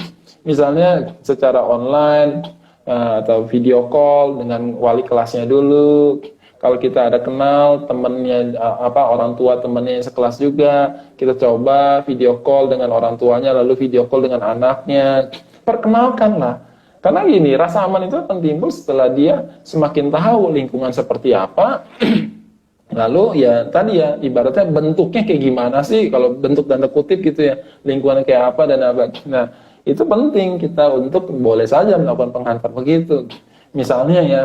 misalnya secara online atau video call dengan wali kelasnya dulu. Kalau kita ada kenal temennya orang tua temennya yang sekelas juga, kita coba video call dengan orang tuanya, lalu video call dengan anaknya. Perkenalkanlah, karena gini rasa aman itu akan timbul setelah dia semakin tahu lingkungan seperti apa. Lalu ya tadi ya ibaratnya bentuknya kayak gimana sih, kalau bentuk tanda kutip gitu ya, lingkungannya kayak apa dan apa. Nah itu penting kita untuk boleh saja melakukan penghantar begitu. Misalnya ya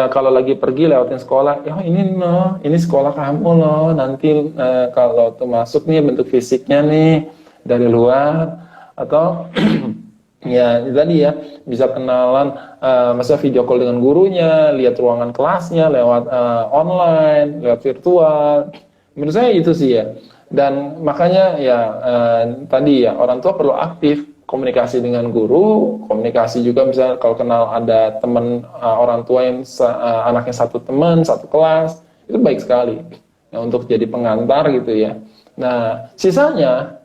kalau lagi pergi lewatin sekolah, ya ini sekolah kamu loh, nanti kalau tuh masuk nih bentuk fisiknya nih dari luar. Atau ya tadi ya bisa kenalan masa video call dengan gurunya, lihat ruangan kelasnya lewat online, lewat virtual. Menurut saya itu sih ya. Dan makanya ya tadi ya orang tua perlu aktif komunikasi dengan guru, komunikasi juga misalnya kalau kenal ada teman orang tua yang anaknya satu teman, satu kelas, itu baik sekali. Nah, untuk jadi pengantar gitu ya. Nah, sisanya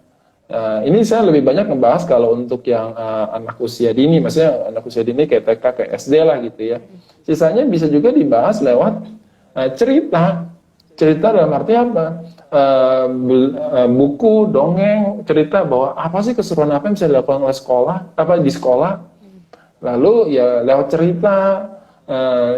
Ini saya lebih banyak ngebahas kalau untuk yang anak usia dini, maksudnya anak usia dini kayak TK, kayak SD lah gitu ya. Sisanya bisa juga dibahas lewat cerita. Cerita dalam arti apa? Buku, dongeng, cerita bahwa apa sih keseruan apa yang bisa dilakukan oleh sekolah, apa di sekolah. Lalu ya lewat cerita,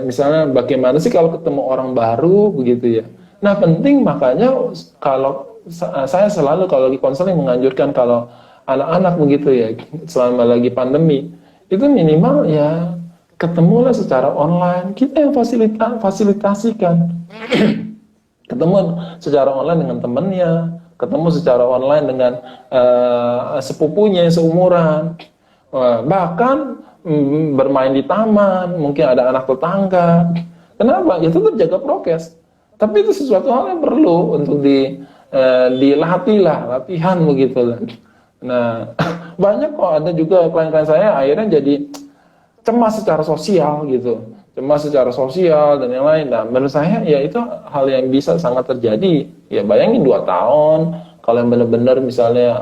misalnya bagaimana sih kalau ketemu orang baru begitu ya. Nah penting makanya kalau saya selalu kalau lagi konseling menganjurkan kalau anak-anak begitu ya selama lagi pandemi itu minimal ya ketemulah secara online, kita yang fasilitasikan. Ketemu secara online dengan temennya, ketemu secara online dengan sepupunya yang seumuran, bahkan bermain di taman, mungkin ada anak tetangga. Kenapa? Itu terjaga prokes. Tapi itu sesuatu hal yang perlu untuk dilatih lah, latihan begitu lah. Nah, banyak kok ada juga klien-klien saya akhirnya jadi cemas secara sosial gitu, cemas secara sosial dan yang lain. Nah, menurut saya ya itu hal yang bisa sangat terjadi. Ya bayangin 2 tahun kalau yang benar-benar misalnya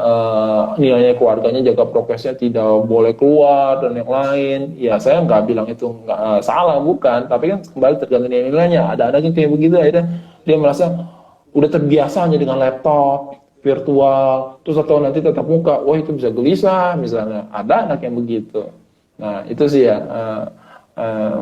nilainya keluarganya jaga prokesnya tidak boleh keluar dan yang lain. Ya saya nggak bilang itu nggak salah, bukan. Tapi kan kembali tergantung nilainya. Ada anak yang kayak begitu akhirnya dia merasa udah terbiasa hanya dengan laptop virtual, terus atau nanti tatap muka, wah itu bisa gelisah misalnya. Ada anak yang begitu. Nah itu sih ya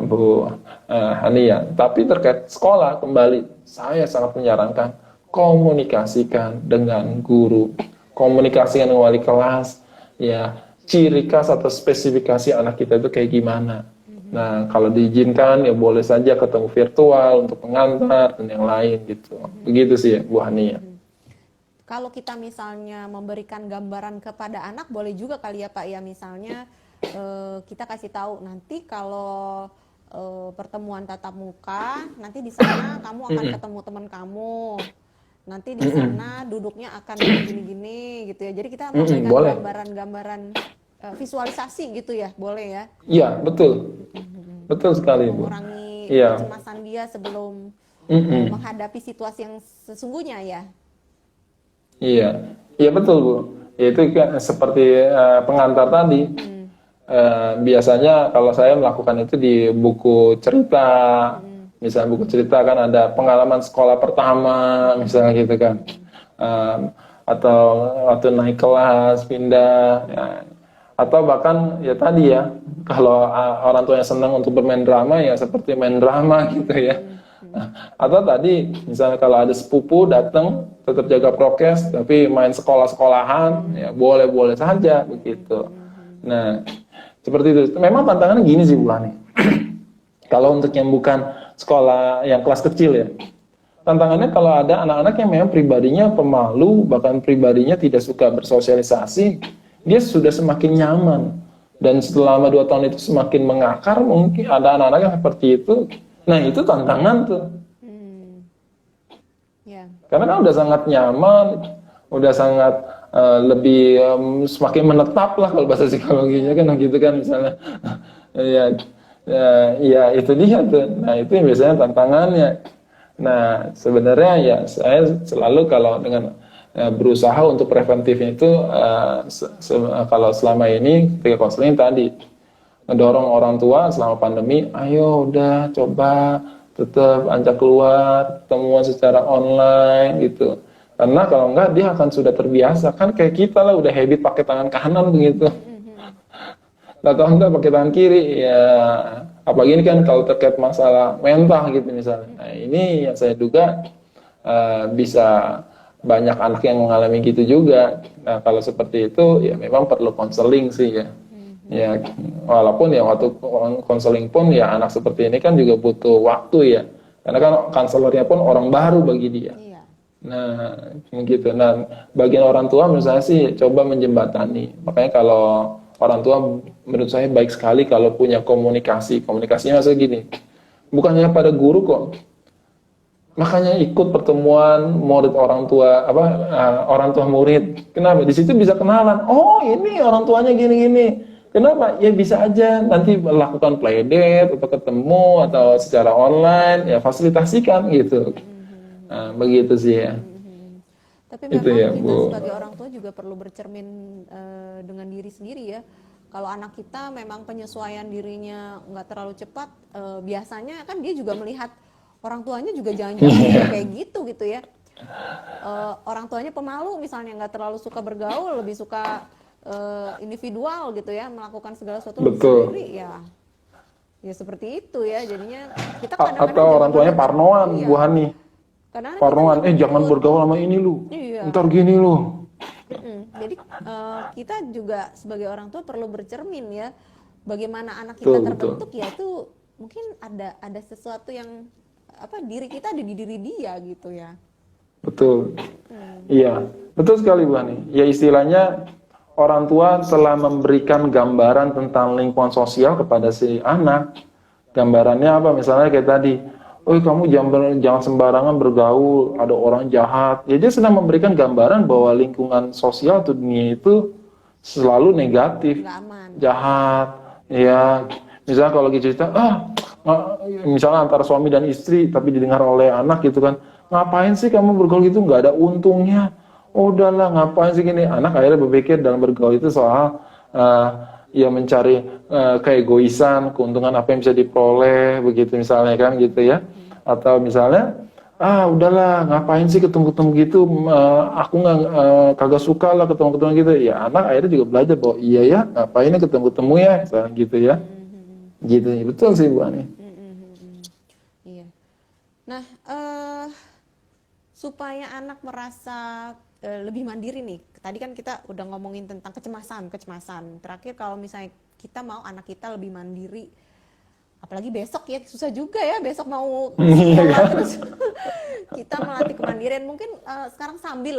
Bu Hania. Tapi terkait sekolah kembali, saya sangat menyarankan komunikasikan dengan guru, komunikasikan dengan wali kelas, ya ciri khas atau spesifikasi anak kita itu kayak gimana. Nah kalau diizinkan ya boleh saja ketemu virtual untuk pengantar dan yang lain gitu. Begitu sih ya Bu Hania. Kalau kita misalnya memberikan gambaran kepada anak, boleh juga kali ya Pak ya, misalnya kita kasih tahu nanti kalau pertemuan tatap muka, nanti di sana kamu akan ketemu teman kamu, nanti di sana duduknya akan gini-gini gitu ya. Jadi kita memberikan gambaran-gambaran visualisasi gitu ya, boleh ya? Iya betul, betul sekali Bu. Mengurangi kecemasan dia sebelum menghadapi situasi yang sesungguhnya ya. Iya, iya betul Bu. Ya, itu seperti pengantar tadi. Biasanya kalau saya melakukan itu di buku cerita, misalnya buku cerita kan ada pengalaman sekolah pertama, misalnya gitu kan, atau waktu naik kelas pindah, ya. Atau bahkan ya tadi ya, kalau orang tua yang senang untuk bermain drama ya seperti main drama gitu ya. Atau tadi misalnya kalau ada sepupu datang tetap jaga prokes tapi main sekolah-sekolahan ya boleh-boleh saja begitu. Nah seperti itu. Memang tantangannya gini sih Bu Hani. Kalau untuk yang bukan sekolah yang kelas kecil ya, tantangannya kalau ada anak-anak yang memang pribadinya pemalu, bahkan pribadinya tidak suka bersosialisasi, dia sudah semakin nyaman. Dan selama 2 tahun itu semakin mengakar, mungkin ada anak-anak yang seperti itu. Nah itu tantangan tuh. Karena kan udah sangat nyaman, udah sangat lebih semakin menetap lah kalau bahasa psikologinya kan gitu kan misalnya. Ya itu dia tuh. Nah itu yang biasanya tantangannya. Nah sebenarnya ya saya selalu kalau dengan berusaha untuk preventifnya itu kalau selama ini ketika konseling tadi ngedorong orang tua selama pandemi, ayo udah coba tetap ajak keluar, temuan secara online gitu. Karena kalau enggak dia akan sudah terbiasa, kan kayak kita lah udah habit pakai tangan kanan begitu. Atau enggak pakai tangan kiri ya. Apalagi ini kan kalau terkait masalah mental gitu misalnya. Nah ini yang saya duga bisa banyak anak yang mengalami gitu juga. Nah kalau seperti itu ya memang perlu konseling sih ya. Ya, walaupun ya waktu konseling pun ya anak seperti ini kan juga butuh waktu ya, karena kan konselornya pun orang baru bagi dia. Iya. Nah, gitu. Nah, bagian orang tua menurut saya sih coba menjembatani. Makanya kalau orang tua menurut saya baik sekali kalau punya komunikasi. Komunikasinya maksudnya gini, bukannya pada guru kok. Makanya ikut pertemuan murid orang tua orang tua murid. Kenapa? Di situ bisa kenalan. Oh, ini orang tuanya gini-gini. Kenapa? Ya bisa aja nanti melakukan playdate atau ketemu atau secara online ya fasilitasikan gitu. Nah, begitu sih ya. Tapi Itu memang ya, kita Bu. sebagai orang tua juga perlu bercermin dengan diri sendiri ya. Kalau anak kita memang penyesuaian dirinya nggak terlalu cepat, biasanya kan dia juga melihat orang tuanya juga jangan-jangan juga kayak gitu ya. Orang tuanya pemalu misalnya, nggak terlalu suka bergaul, lebih suka individual gitu ya, melakukan segala sesuatu Betul. sendiri ya. Ya seperti itu ya, jadinya kita Atau kadang-kadang juga orang tuanya menuntut, parnoan, iya, Bu Hani. kadang-kadang kita Parnoan, juga jangan menuntut, bergaul sama ini lu. iya. Ntar gini lu. Jadi kita juga sebagai orang tua perlu bercermin ya, bagaimana anak kita Betul, betul. terbentuk ya, itu mungkin ada sesuatu yang diri kita ada di diri dia gitu ya. Betul. Iya, betul sekali Bu Hani. Ya istilahnya orang tua telah memberikan gambaran tentang lingkungan sosial kepada si anak. Gambarannya apa? Misalnya kayak tadi, oh kamu jangan sembarangan bergaul, ada orang jahat. Ya dia sedang memberikan gambaran bahwa lingkungan sosial atau dunia itu selalu negatif, Nggak aman. jahat. Ya, misalnya kalau lagi cerita, misalnya antara suami dan istri, tapi didengar oleh anak gitu kan, ngapain sih kamu bergaul gitu? Nggak ada untungnya. Oh, udahlah, ngapain sih gini? Anak akhirnya berpikir dalam bergaul itu soal ya mencari keegoisan, keuntungan apa yang bisa diperoleh, begitu misalnya kan gitu ya. Atau misalnya, udahlah, ngapain sih ketemu-ketemu gitu? Aku nggak kagak suka lah ketemu-ketemu gitu. Ya anak akhirnya juga belajar bahwa iya ya, ngapainnya ketemu-ketemu ya, misalnya gitu ya. Gitu, betul sih Bu Ani. Iya. Nah, supaya anak merasa lebih mandiri nih. Tadi kan kita udah ngomongin tentang kecemasan. Terakhir kalau misalnya kita mau anak kita lebih mandiri, apalagi besok ya, susah juga ya besok mau sekolah terus kita melatih kemandirian. Mungkin sekarang sambil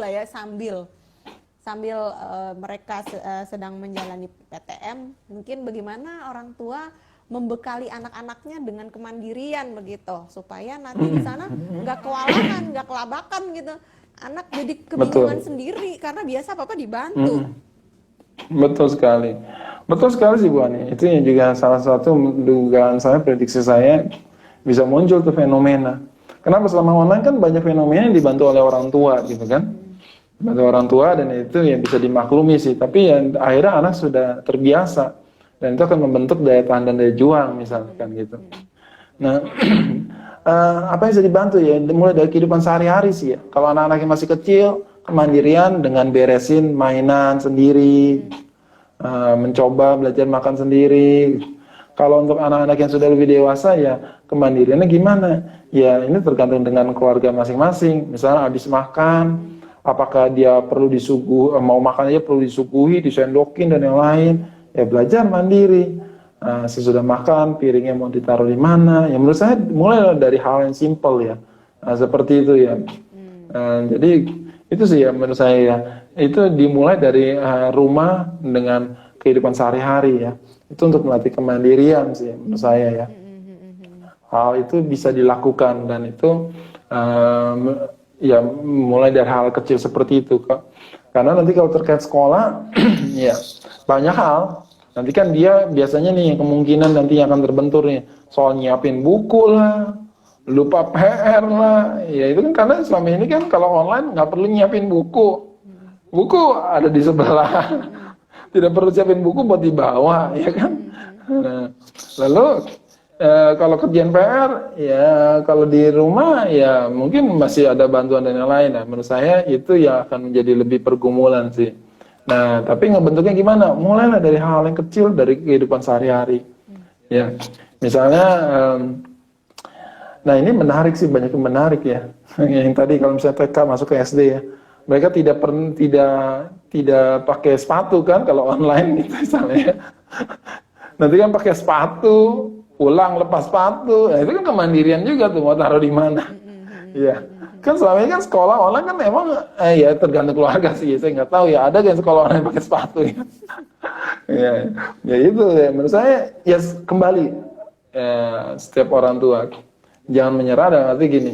mereka sedang menjalani PTM, mungkin bagaimana orang tua membekali anak-anaknya dengan kemandirian begitu, supaya nanti di sana nggak kewalahan, nggak kelabakan gitu. Anak jadi kebingungan sendiri karena biasa papa dibantu. Betul sekali. Betul sekali sih Bu Ani. Itu yang juga salah satu dugaan saya, prediksi saya bisa muncul tuh fenomena. Kenapa selama online kan banyak fenomena yang dibantu oleh orang tua gitu kan. Dibantu orang tua dan itu yang bisa dimaklumi sih. Tapi yang akhirnya anak sudah terbiasa. Dan itu akan membentuk daya tahan dan daya juang misalkan gitu. Nah, apa yang bisa dibantu ya? Mulai dari kehidupan sehari-hari sih ya. Kalau anak-anak yang masih kecil, kemandirian dengan beresin mainan sendiri, mencoba belajar makan sendiri. Kalau untuk anak-anak yang sudah lebih dewasa ya kemandiriannya gimana? Ya ini tergantung dengan keluarga masing-masing. Misalnya habis makan, apakah dia perlu mau makan aja perlu disuguhi, disendokin dan yang lain. Ya belajar mandiri. Sesudah makan piringnya mau ditaruh di mana? Ya menurut saya mulai dari hal yang simpel ya. Seperti itu ya. Jadi itu sih ya menurut saya ya. Itu dimulai dari rumah dengan kehidupan sehari-hari ya. Itu untuk melatih kemandirian sih menurut saya ya. Hal itu bisa dilakukan dan itu ya mulai dari hal kecil seperti itu kok. Karena nanti kalau terkait sekolah ya banyak hal. Nanti kan dia biasanya nih kemungkinan nanti yang akan terbentur nih soal nyiapin buku lah, lupa PR lah. Ya itu kan karena selama ini kan kalau online nggak perlu nyiapin buku. Buku ada di sebelah. Tidak perlu siapin buku buat dibawa, ya kan? Nah, lalu kalau kerjaan PR, ya kalau di rumah ya mungkin masih ada bantuan dan yang lain. Nah, menurut saya itu yang akan menjadi lebih pergumulan sih. Nah, tapi ngebentuknya gimana? Mulailah dari hal yang kecil dari kehidupan sehari-hari. Ya, misalnya, nah ini menarik sih, banyak yang menarik ya. Yang tadi kalau misalnya TK masuk ke SD ya, mereka tidak pakai sepatu kan kalau online gitu misalnya. Nanti kan pakai sepatu, pulang lepas sepatu, nah, itu kan kemandirian juga tuh mau taruh di mana. Iya. Kan selama ini kan sekolah online kan emang ya tergantung keluarga sih, saya nggak tahu ya ada yang sekolah online pakai sepatu ya. ya itu ya menurut saya ya kembali setiap orang tua jangan menyerah dan arti gini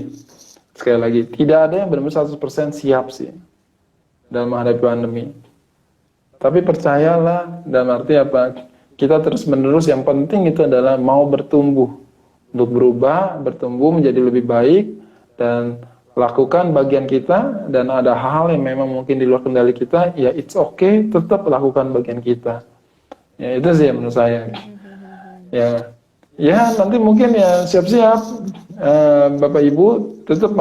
sekali lagi tidak ada yang benar-benar 100% siap sih dalam menghadapi pandemi. Tapi percayalah dalam arti apa kita terus menerus yang penting itu adalah mau bertumbuh untuk berubah bertumbuh menjadi lebih baik dan lakukan bagian kita, dan ada hal yang memang mungkin di luar kendali kita, ya it's okay, tetap lakukan bagian kita. Ya itu sih menurut saya. Ya nanti mungkin ya siap-siap Bapak Ibu tetap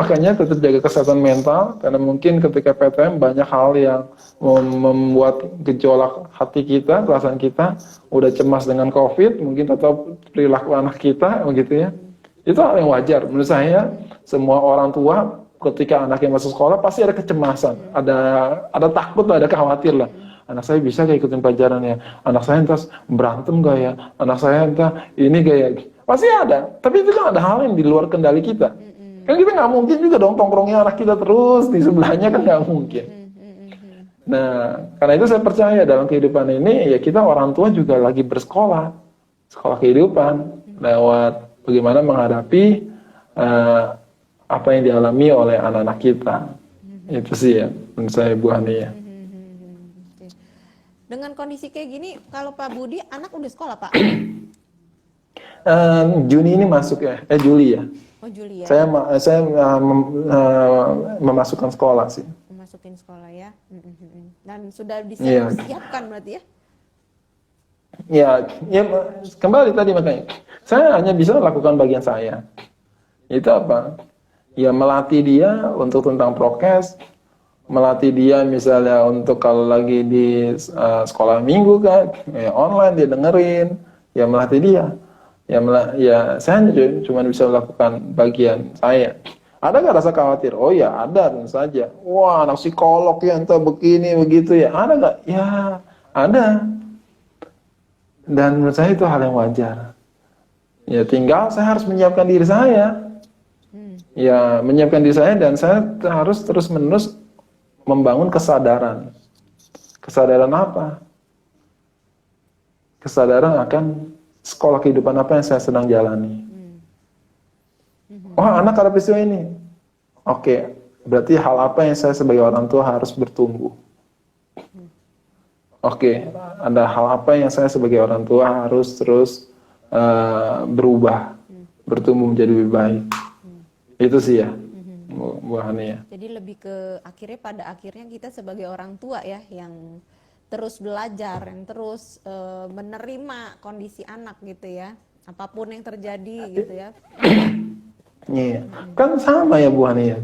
jaga kesehatan mental, karena mungkin ketika PTM banyak hal yang membuat gejolak hati kita, perasaan kita udah cemas dengan COVID, mungkin tetap perilaku anak kita begitu ya. Itu hal yang wajar menurut saya. Semua orang tua ketika anaknya masuk sekolah pasti ada kecemasan, ada takut, ada khawatir lah. Anak saya bisa gak ikutin pelajaran ya? Anak saya entah berantem gak ya? Anak saya entah ini gak ya? Pasti ada. Tapi itu kan ada hal yang di luar kendali kita. Kan kita nggak mungkin juga dong tongkrongnya anak kita terus di sebelahnya, kan nggak mungkin. Nah, karena itu saya percaya dalam kehidupan ini ya kita orang tua juga lagi bersekolah, sekolah kehidupan lewat bagaimana menghadapi apa yang dialami oleh anak-anak kita. Itu sih ya menurut saya Bu Hani ya. Dengan kondisi kayak gini, kalau Pak Budi anak udah sekolah Pak? Juni ini masuk ya, Juli ya. Oh Juli ya. Saya memasukkan sekolah sih. Masukin sekolah ya. Dan sudah disiapkan berarti ya? Ya kembali tadi makanya. Saya hanya bisa lakukan bagian saya. Itu apa? Ya melatih dia untuk tentang prokes, melatih dia misalnya untuk kalau lagi di sekolah minggu kan, ya online dia dengerin, ya melatih dia. Ya saya cuma bisa melakukan bagian saya. Ada nggak rasa khawatir? Oh ya ada, tentu saja. Wah anak psikolog ya entah begini begitu ya. Ada nggak? Ya ada. Dan menurut saya itu hal yang wajar. Ya tinggal saya harus menyiapkan diri saya. Ya menyiapkan diri saya, dan saya harus terus menerus membangun kesadaran. Kesadaran apa? Kesadaran akan sekolah kehidupan apa yang saya sedang jalani. Wah, anak ada peristiwa ini. Oke, berarti hal apa yang saya sebagai orang tua harus bertumbuh. Oke, ada hal apa yang saya sebagai orang tua harus terus berubah, bertumbuh menjadi lebih baik. Itu sih ya, Bu Hani ya. Jadi lebih ke pada akhirnya kita sebagai orang tua ya, yang terus belajar, yang terus menerima kondisi anak gitu ya, apapun yang terjadi gitu ya. Iya, kan sama ya Bu Hani ya.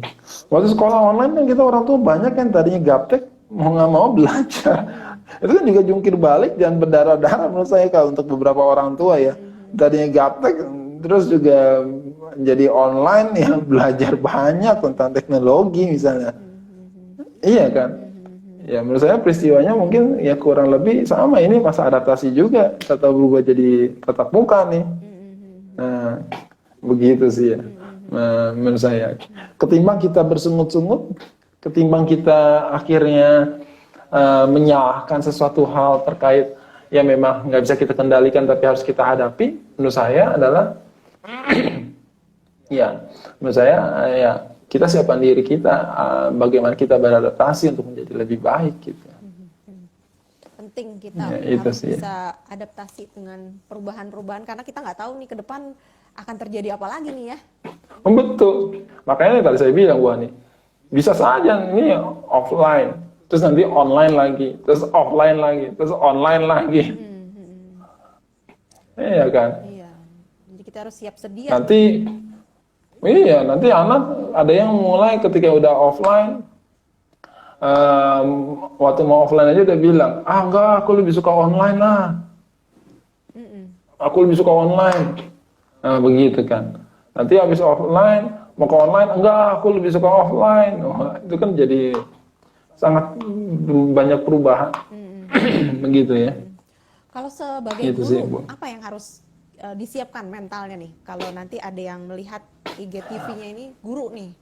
Waktu sekolah online kan kita orang tua banyak kan tadinya gaptek, mau nggak mau belajar. Itu kan juga jungkir balik dan berdarah-darah menurut saya kalau untuk beberapa orang tua ya. Tadinya gaptek, terus juga jadi online yang belajar banyak tentang teknologi misalnya. Iya kan? Ya menurut saya peristiwanya mungkin ya kurang lebih sama, ini masa adaptasi juga, atau berubah jadi tatap muka nih. Nah, begitu sih ya. Menurut saya. Ketimbang kita bersungut-sungut, ketimbang kita akhirnya menyalahkan sesuatu hal terkait yang memang nggak bisa kita kendalikan tapi harus kita hadapi, menurut saya adalah ya, menurut saya ya kita siapkan diri kita, bagaimana kita beradaptasi untuk menjadi lebih baik gitu. Penting kita ya, harus sih, bisa adaptasi dengan perubahan-perubahan, karena kita nggak tahu nih ke depan akan terjadi apa lagi nih ya. Betul, makanya tadi saya bilang Bu Hani, bisa saja ini offline, terus nanti online lagi, terus offline lagi, terus online lagi. Iya kan? Iya, jadi kita harus siap sedia. Nanti anak ada yang mulai ketika udah offline, waktu mau offline aja udah bilang, enggak, aku lebih suka online lah. Aku lebih suka online. Nah, begitu kan. Nanti habis offline, mau ke online, enggak, aku lebih suka offline. Itu kan jadi sangat banyak perubahan. Begitu ya. Kalau sebagai gitu guru, sih, Bu. apa yang harus disiapkan mentalnya nih? Kalau nanti ada yang melihat IGTV-nya ini guru nih.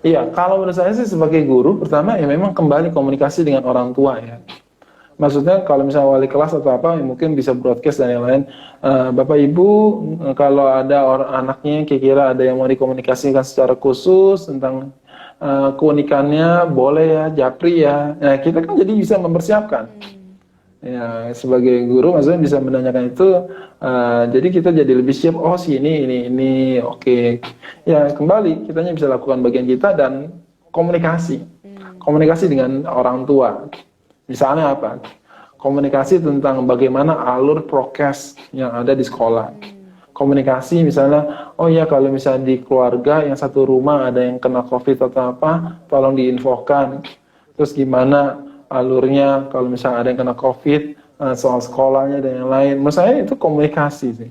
Iya, kalau menurut saya sih sebagai guru, pertama ya memang kembali komunikasi dengan orang tua ya. Maksudnya kalau misalnya wali kelas atau apa, mungkin bisa broadcast dan yang lain. Bapak Ibu, kalau ada orang anaknya kira-kira ada yang mau dikomunikasikan secara khusus tentang keunikannya, boleh ya, japri ya. Nah, kita kan jadi bisa mempersiapkan. Ya, sebagai guru maksudnya bisa menanyakan itu, jadi kita jadi lebih siap. Oh, si ini, oke. Ya, kembali kitanya bisa lakukan bagian kita dan komunikasi, komunikasi dengan orang tua. Misalnya apa? Komunikasi tentang bagaimana alur prokes yang ada di sekolah. Komunikasi misalnya, oh ya kalau misalnya di keluarga yang satu rumah ada yang kena COVID atau apa, tolong diinfokan. Terus gimana alurnya kalau misalnya ada yang kena COVID, soal sekolahnya dan yang lain. Menurut saya itu komunikasi sih.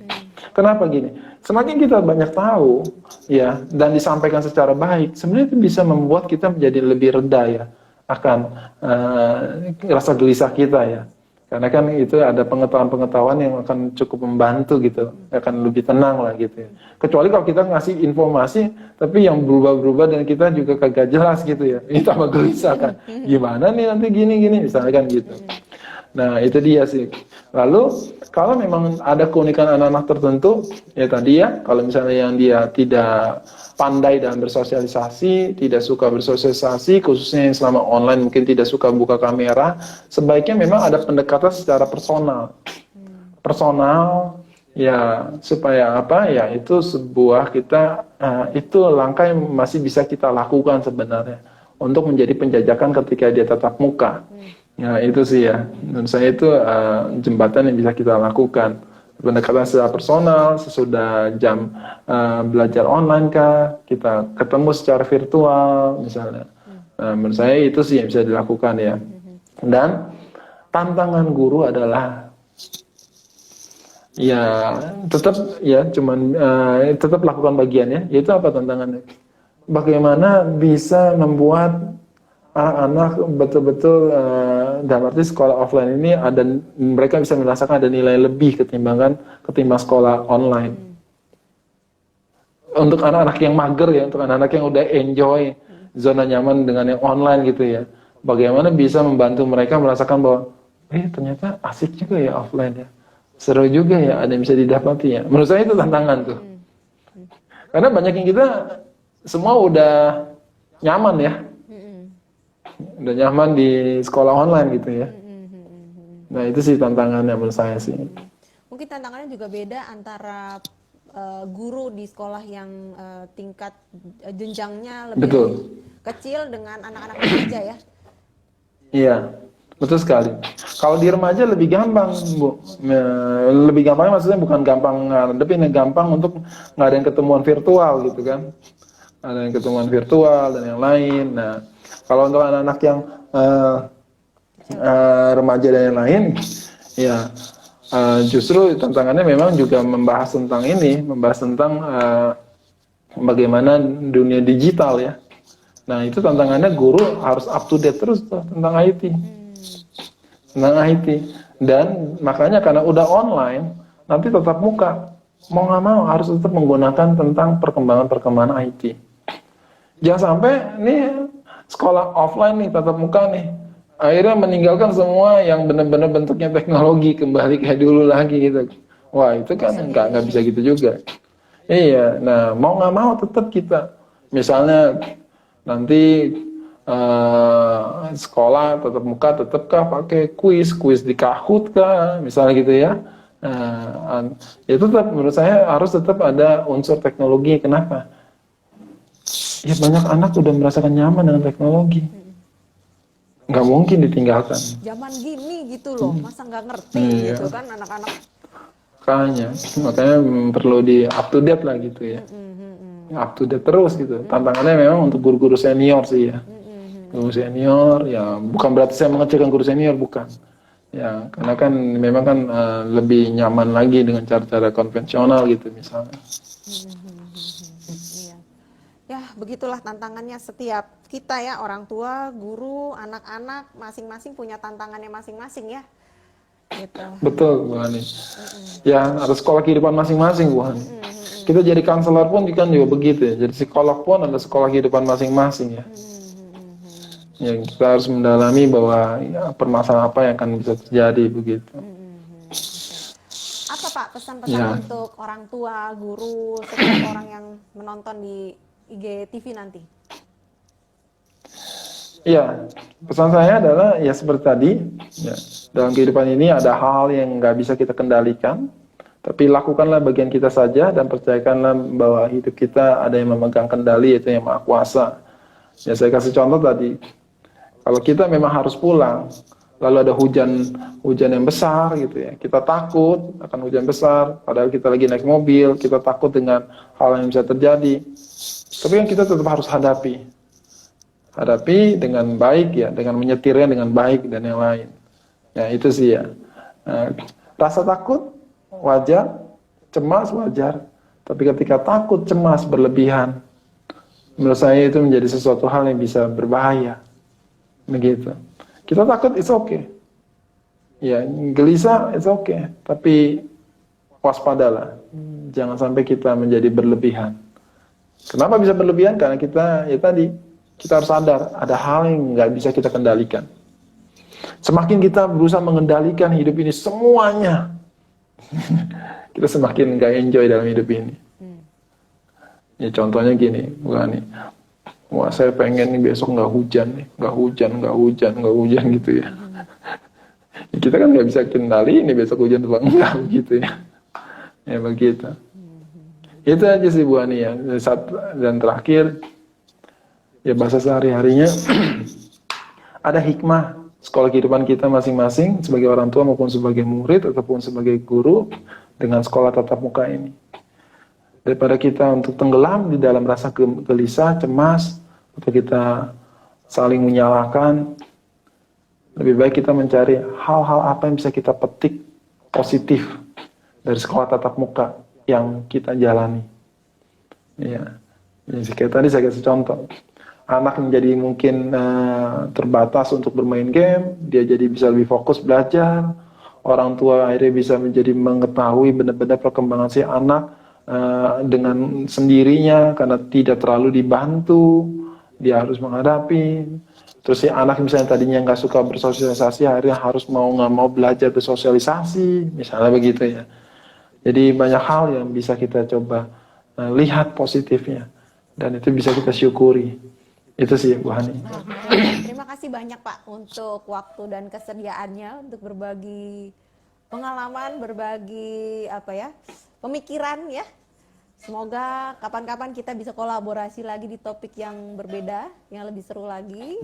Kenapa gini? Semakin kita banyak tahu, ya, dan disampaikan secara baik, sebenarnya itu bisa membuat kita menjadi lebih reda ya akan rasa gelisah kita ya. Karena kan itu ada pengetahuan-pengetahuan yang akan cukup membantu gitu, akan lebih tenang lah gitu ya. Kecuali kalau kita ngasih informasi, tapi yang berubah-berubah dan kita juga kagak jelas gitu ya. Ini tambah gelisah kan. Gimana nih nanti gini-gini, misalnya kan gitu. Nah itu dia sih. Lalu kalau memang ada keunikan anak-anak tertentu, ya tadi ya, kalau misalnya yang dia tidak pandai dalam bersosialisasi, tidak suka bersosialisasi, khususnya yang selama online mungkin tidak suka buka kamera, sebaiknya memang ada pendekatan secara personal. Personal, ya supaya apa? Ya itu sebuah itu langkah yang masih bisa kita lakukan sebenarnya untuk menjadi penjajakan ketika dia tatap muka. Ya itu sih ya, menurut saya itu jembatan yang bisa kita lakukan. Pendekatan secara personal, sesudah jam belajar online kah, kita ketemu secara virtual misalnya. Menurut saya itu sih yang bisa dilakukan ya. Dan tantangan guru adalah ya tetap ya cuman tetap lakukan bagiannya. Yaitu apa tantangannya? Bagaimana bisa membuat anak-anak betul-betul dalam arti sekolah offline ini ada, mereka bisa merasakan ada nilai lebih ketimbang sekolah online. Untuk anak-anak yang mager ya, untuk anak-anak yang udah enjoy zona nyaman dengan yang online gitu ya, bagaimana bisa membantu mereka merasakan bahwa ternyata asik juga ya offline ya, seru juga ya, ada yang bisa didapati ya. Menurut saya itu tantangan tuh, karena banyak yang kita semua udah nyaman ya, udah nyaman di sekolah online gitu ya. Nah itu sih tantangannya menurut saya sih. Mungkin tantangannya juga beda antara guru di sekolah yang tingkat jenjangnya lebih kecil dengan anak-anak remaja ya. Iya, betul sekali. Kalau di remaja lebih gampang, Bu. Lebih gampangnya maksudnya bukan gampang ngadepin, gampang untuk ngadain ketemuan virtual gitu kan. Ada yang ketemuan virtual dan yang lain. Nah, kalau untuk anak-anak yang remaja dan yang lain, ya justru tantangannya memang juga membahas tentang ini, membahas tentang bagaimana dunia digital ya. Nah itu tantangannya guru harus up to date terus tuh, tentang IT, tentang IT. Dan makanya karena udah online, nanti tetap muka, mau nggak mau harus tetap menggunakan tentang perkembangan IT. Jangan sampai nih sekolah offline nih, tatap muka nih, akhirnya meninggalkan semua yang benar-benar bentuknya teknologi, kembali kayak dulu lagi gitu. Wah itu kan nggak bisa gitu juga. Iya, nah mau nggak mau tetap kita, misalnya nanti sekolah tatap muka tetapkah pakai kuis di Kahoot kah, misalnya gitu ya. Ya tetap menurut saya harus tetap ada unsur teknologi. Kenapa? Ya banyak anak udah merasakan nyaman dengan teknologi. Nggak mungkin ditinggalkan. Zaman gini gitu loh, masa nggak ngerti gitu kan anak-anak. Makanya perlu di up to date lah gitu ya. Up to date terus gitu. Tantangannya memang untuk guru-guru senior sih ya. Guru senior ya bukan berarti saya mengecilkan guru senior, bukan. Ya karena kan memang kan lebih nyaman lagi dengan cara-cara konvensional gitu misalnya. Ya begitulah tantangannya setiap kita ya, orang tua, guru, anak-anak masing-masing punya tantangannya masing-masing ya. Gitu. Betul Bu Hani. Ya ada sekolah kehidupan masing-masing Bu Hani. Kita jadi konselor pun kan juga begitu ya. Jadi psikolog pun ada sekolah kehidupan masing-masing ya. Ya kita harus mendalami bahwa ya, permasalahan apa yang akan bisa terjadi begitu. Apa Pak pesan-pesan untuk orang tua, guru, setiap orang yang menonton di IGTV nanti? Iya, pesan saya adalah ya seperti tadi, ya, dalam kehidupan ini ada hal yang nggak bisa kita kendalikan, tapi lakukanlah bagian kita saja dan percayakanlah bahwa hidup kita ada yang memegang kendali, yaitu yang Maha Kuasa. Ya saya kasih contoh tadi, kalau kita memang harus pulang, lalu ada hujan yang besar gitu ya, kita takut akan hujan besar, padahal kita lagi naik mobil, kita takut dengan hal yang bisa terjadi, tapi kan kita tetap harus hadapi dengan baik ya, dengan menyetirnya dengan baik dan yang lain. Ya itu sih ya. Rasa takut wajar, cemas wajar, tapi ketika takut cemas berlebihan, menurut saya itu menjadi sesuatu hal yang bisa berbahaya. Begitu. Kita takut it's okay. Ya, gelisah it's okay, tapi waspadalah. Jangan sampai kita menjadi berlebihan. Kenapa bisa berlebihan? Karena kita ya tadi kita harus sadar ada hal yang nggak bisa kita kendalikan. Semakin kita berusaha mengendalikan hidup ini semuanya, kita semakin nggak enjoy dalam hidup ini. Ya contohnya gini, bukan nih. Wah saya pengen nih besok nggak hujan nggak hujan gitu ya. Kita kan nggak bisa kendali ini besok hujan atau enggak gitu ya. Ya begitu. Itu aja sih Bu Ani ya. Dan terakhir, ya bahasa sehari-harinya ada hikmah sekolah kehidupan kita masing-masing sebagai orang tua maupun sebagai murid ataupun sebagai guru dengan sekolah tatap muka ini. Daripada kita untuk tenggelam di dalam rasa gelisah, cemas, atau kita saling menyalahkan, lebih baik kita mencari hal-hal apa yang bisa kita petik positif dari sekolah tatap muka yang kita jalani. Ya, kayak tadi saya kasih contoh. Anak menjadi mungkin terbatas untuk bermain game, dia jadi bisa lebih fokus belajar. Orang tua akhirnya bisa menjadi mengetahui benar-benar perkembangan si anak dengan sendirinya karena tidak terlalu dibantu. Dia harus menghadapi. Terus si anak misalnya tadinya nggak suka bersosialisasi, akhirnya harus mau nggak mau belajar bersosialisasi, misalnya begitu ya. Jadi banyak hal yang bisa kita coba lihat positifnya dan itu bisa kita syukuri. Itu sih Bu Hani. Terima kasih banyak Pak untuk waktu dan kesediaannya untuk berbagi pengalaman, berbagi pemikiran ya. Semoga kapan-kapan kita bisa kolaborasi lagi di topik yang berbeda, yang lebih seru lagi.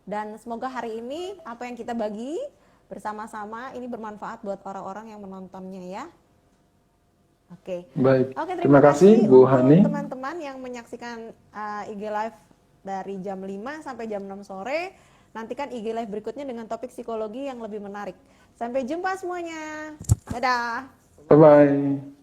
Dan semoga hari ini apa yang kita bagi bersama-sama ini bermanfaat buat orang-orang yang menontonnya ya. Oke. Baik. Oke, terima kasih Bu Hani. Teman-teman yang menyaksikan IG Live dari jam 5 sampai jam 6 sore. Nantikan IG Live berikutnya dengan topik psikologi yang lebih menarik. Sampai jumpa semuanya. Dadah. Bye-bye.